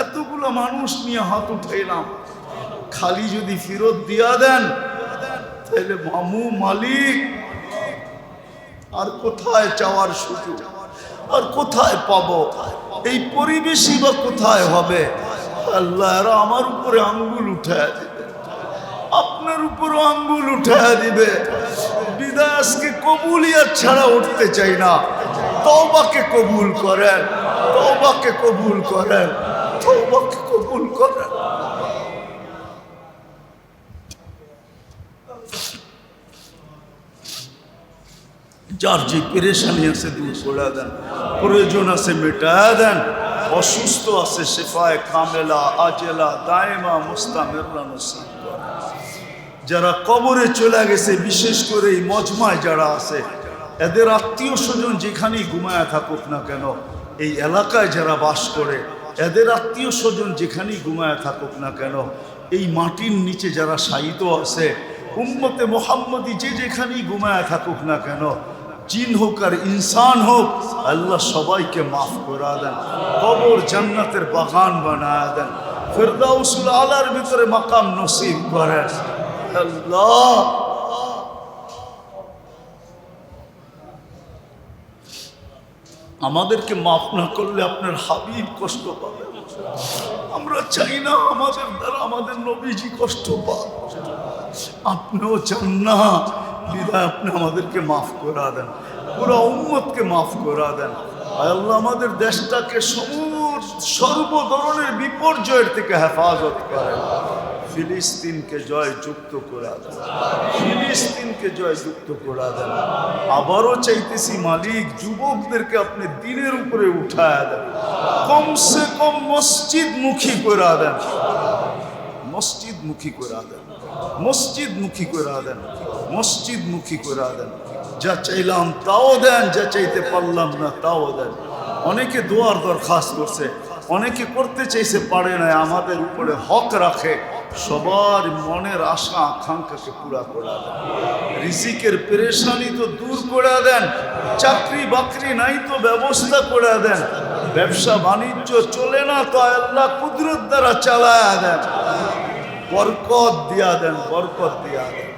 Speaker 1: এতগুলো মানুষ নিয়ে হাত উঠাইলাম, খালি যদি ফেরত দিয়া দেন তাহলে মামু মালিক আর কোথায় চাওয়ার সুযোগ, আর কোথায় পাবো? এই পরিবেশই বা কোথায় হবে? আল্লাহ এরা আমার উপরে আঙ্গুল উঠায় দিবে, আপনার উপরও আঙ্গুল উঠায় দিবে। বিদায় আজকে কবুলিয়াত ছাড়া উঠতে চাই না। তওবাকে কবুল করেন, তওবাকে কবুল করেন, তওবাকে কবুল করেন। যার যে পেরেশানি আছে দূর করে দেন, প্রয়োজন আছে মেটায় দেন, অসুস্থ আছে শেফায়ে কামেলা আজেলা দায়েমা মুস্তামিররা নসিব করেন। যারা কবরে চলে গেছে, বিশেষ করে এই মজমায় যারা আছে, এদের আত্মীয় স্বজন যেখানেই ঘুমায় থাকুক না কেন, এই এলাকায় যারা বাস করে এদের আত্মীয় স্বজন যেখানেই ঘুমায় থাকুক না কেন, এই মাটির নিচে যারা শায়িত আছে, উম্মতে মুহাম্মদী যে যেখানেই ঘুমায় থাকুক না কেন, জিন হোক আর ইনসান হোক, আল্লাহ সবাইকে মাফ করে দেন, কবর জান্নাতের বাগান বানায় দেন, ফিরদাউসুল আলার ভিতরে মাকাম নসিব করেন। আল্লাহ আমাদেরকে মাফ না করলে আপনার হাবিব কষ্ট পাবে। আমরা চাই না আমাদের দ্বারা আমাদের নবীজি কষ্ট পান, আপনিও চান না, বিদায় আপনি আমাদেরকে মাফ করে দেন, পুরো উম্মতকে মাফ করে দেন। আল্লাহ আমাদের দেশটাকে সর্ব ধরনের বিপর্যয়ের থেকে হেফাজত করেন। ফিলিস্তিনকে জয় যুক্ত করে দেন, ফিলিস্তিনকে জয় যুক্ত করে দেন। আবারও চাইতেছি মালিক, যুবকদেরকে আপনি দিনের উপরে উঠায় দেন, কমসে কম মসজিদ মুখী করে দেন, মসজিদ মুখী করে দেন, মসজিদ মুখী করে দেন, মসজিদ মুখী করে দেন। যা চাইলাম তাও দেন, যা চাইতে পারলাম না তাও দেন। অনেকে দোয়ার দরখাস্ত করছে, অনেকে করতে চাইছে পারে না, আমাদের উপরে হক রাখে, সবার মনের আশা আকাঙ্ক্ষাকে পুরা করে দেন। রিজিকের পেরেশানি তো দূর করে দেন, চাকরি বাকরি নাই তো ব্যবস্থা করে দেন, ব্যবসা বাণিজ্য চলে না তো আল্লাহ কুদরত দ্বারা চালায়া দেন, বরকত দিয়া দেন, বরকত দিয়া দেন।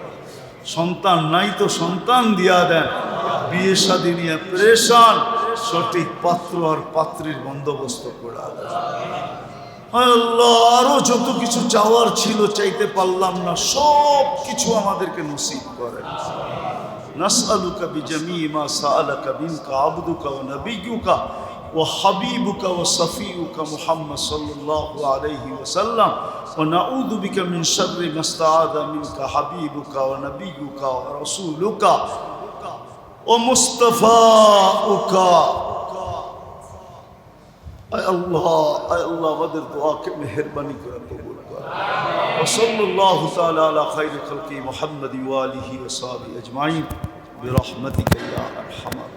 Speaker 1: সন্তান নাই তো সন্তান দিয়া দেন, বিয়ে শাদী নিয়ে পেরেশান, সঠিক পাত্র আর পাত্রীর বন্দোবস্ত করে দেন। আল্লাহ আরো যত কিছু চাওয়ার ছিল চাইতে পারলাম না, সব কিছু আমাদেরকে নসিব করেন। নাসআলুকা বিজামি মা সাআলাকা মিনকা আবদুকা ওয়া নাবিয়্যুকা ওয়া হাবিবুকা ওয়া সফিয়ুকা মুহাম্মদ সাল্লাল্লাহু আলাইহি ওয়াসাল্লাম ওয়া নাউযু বিকা মিন শাররি মা ইসতাআযা মিনকা হাবিবুকা ওয়া নাবিয়্যুকা ওয়া রাসূলুকা ওয়া মুস্তাফাউকা। আল্লাহ আল্লাহ আমাদের দোয়াকে মেহেরবানি করে কবুল করেন। ওয়া সাল্লাল্লাহু তাআলা আলা খায়রি খালকি মুহাম্মাদি ওয়া আলিহি ওয়া সাহবিহি আজমাইন বিরহমাতিকা ইয়া আরহামার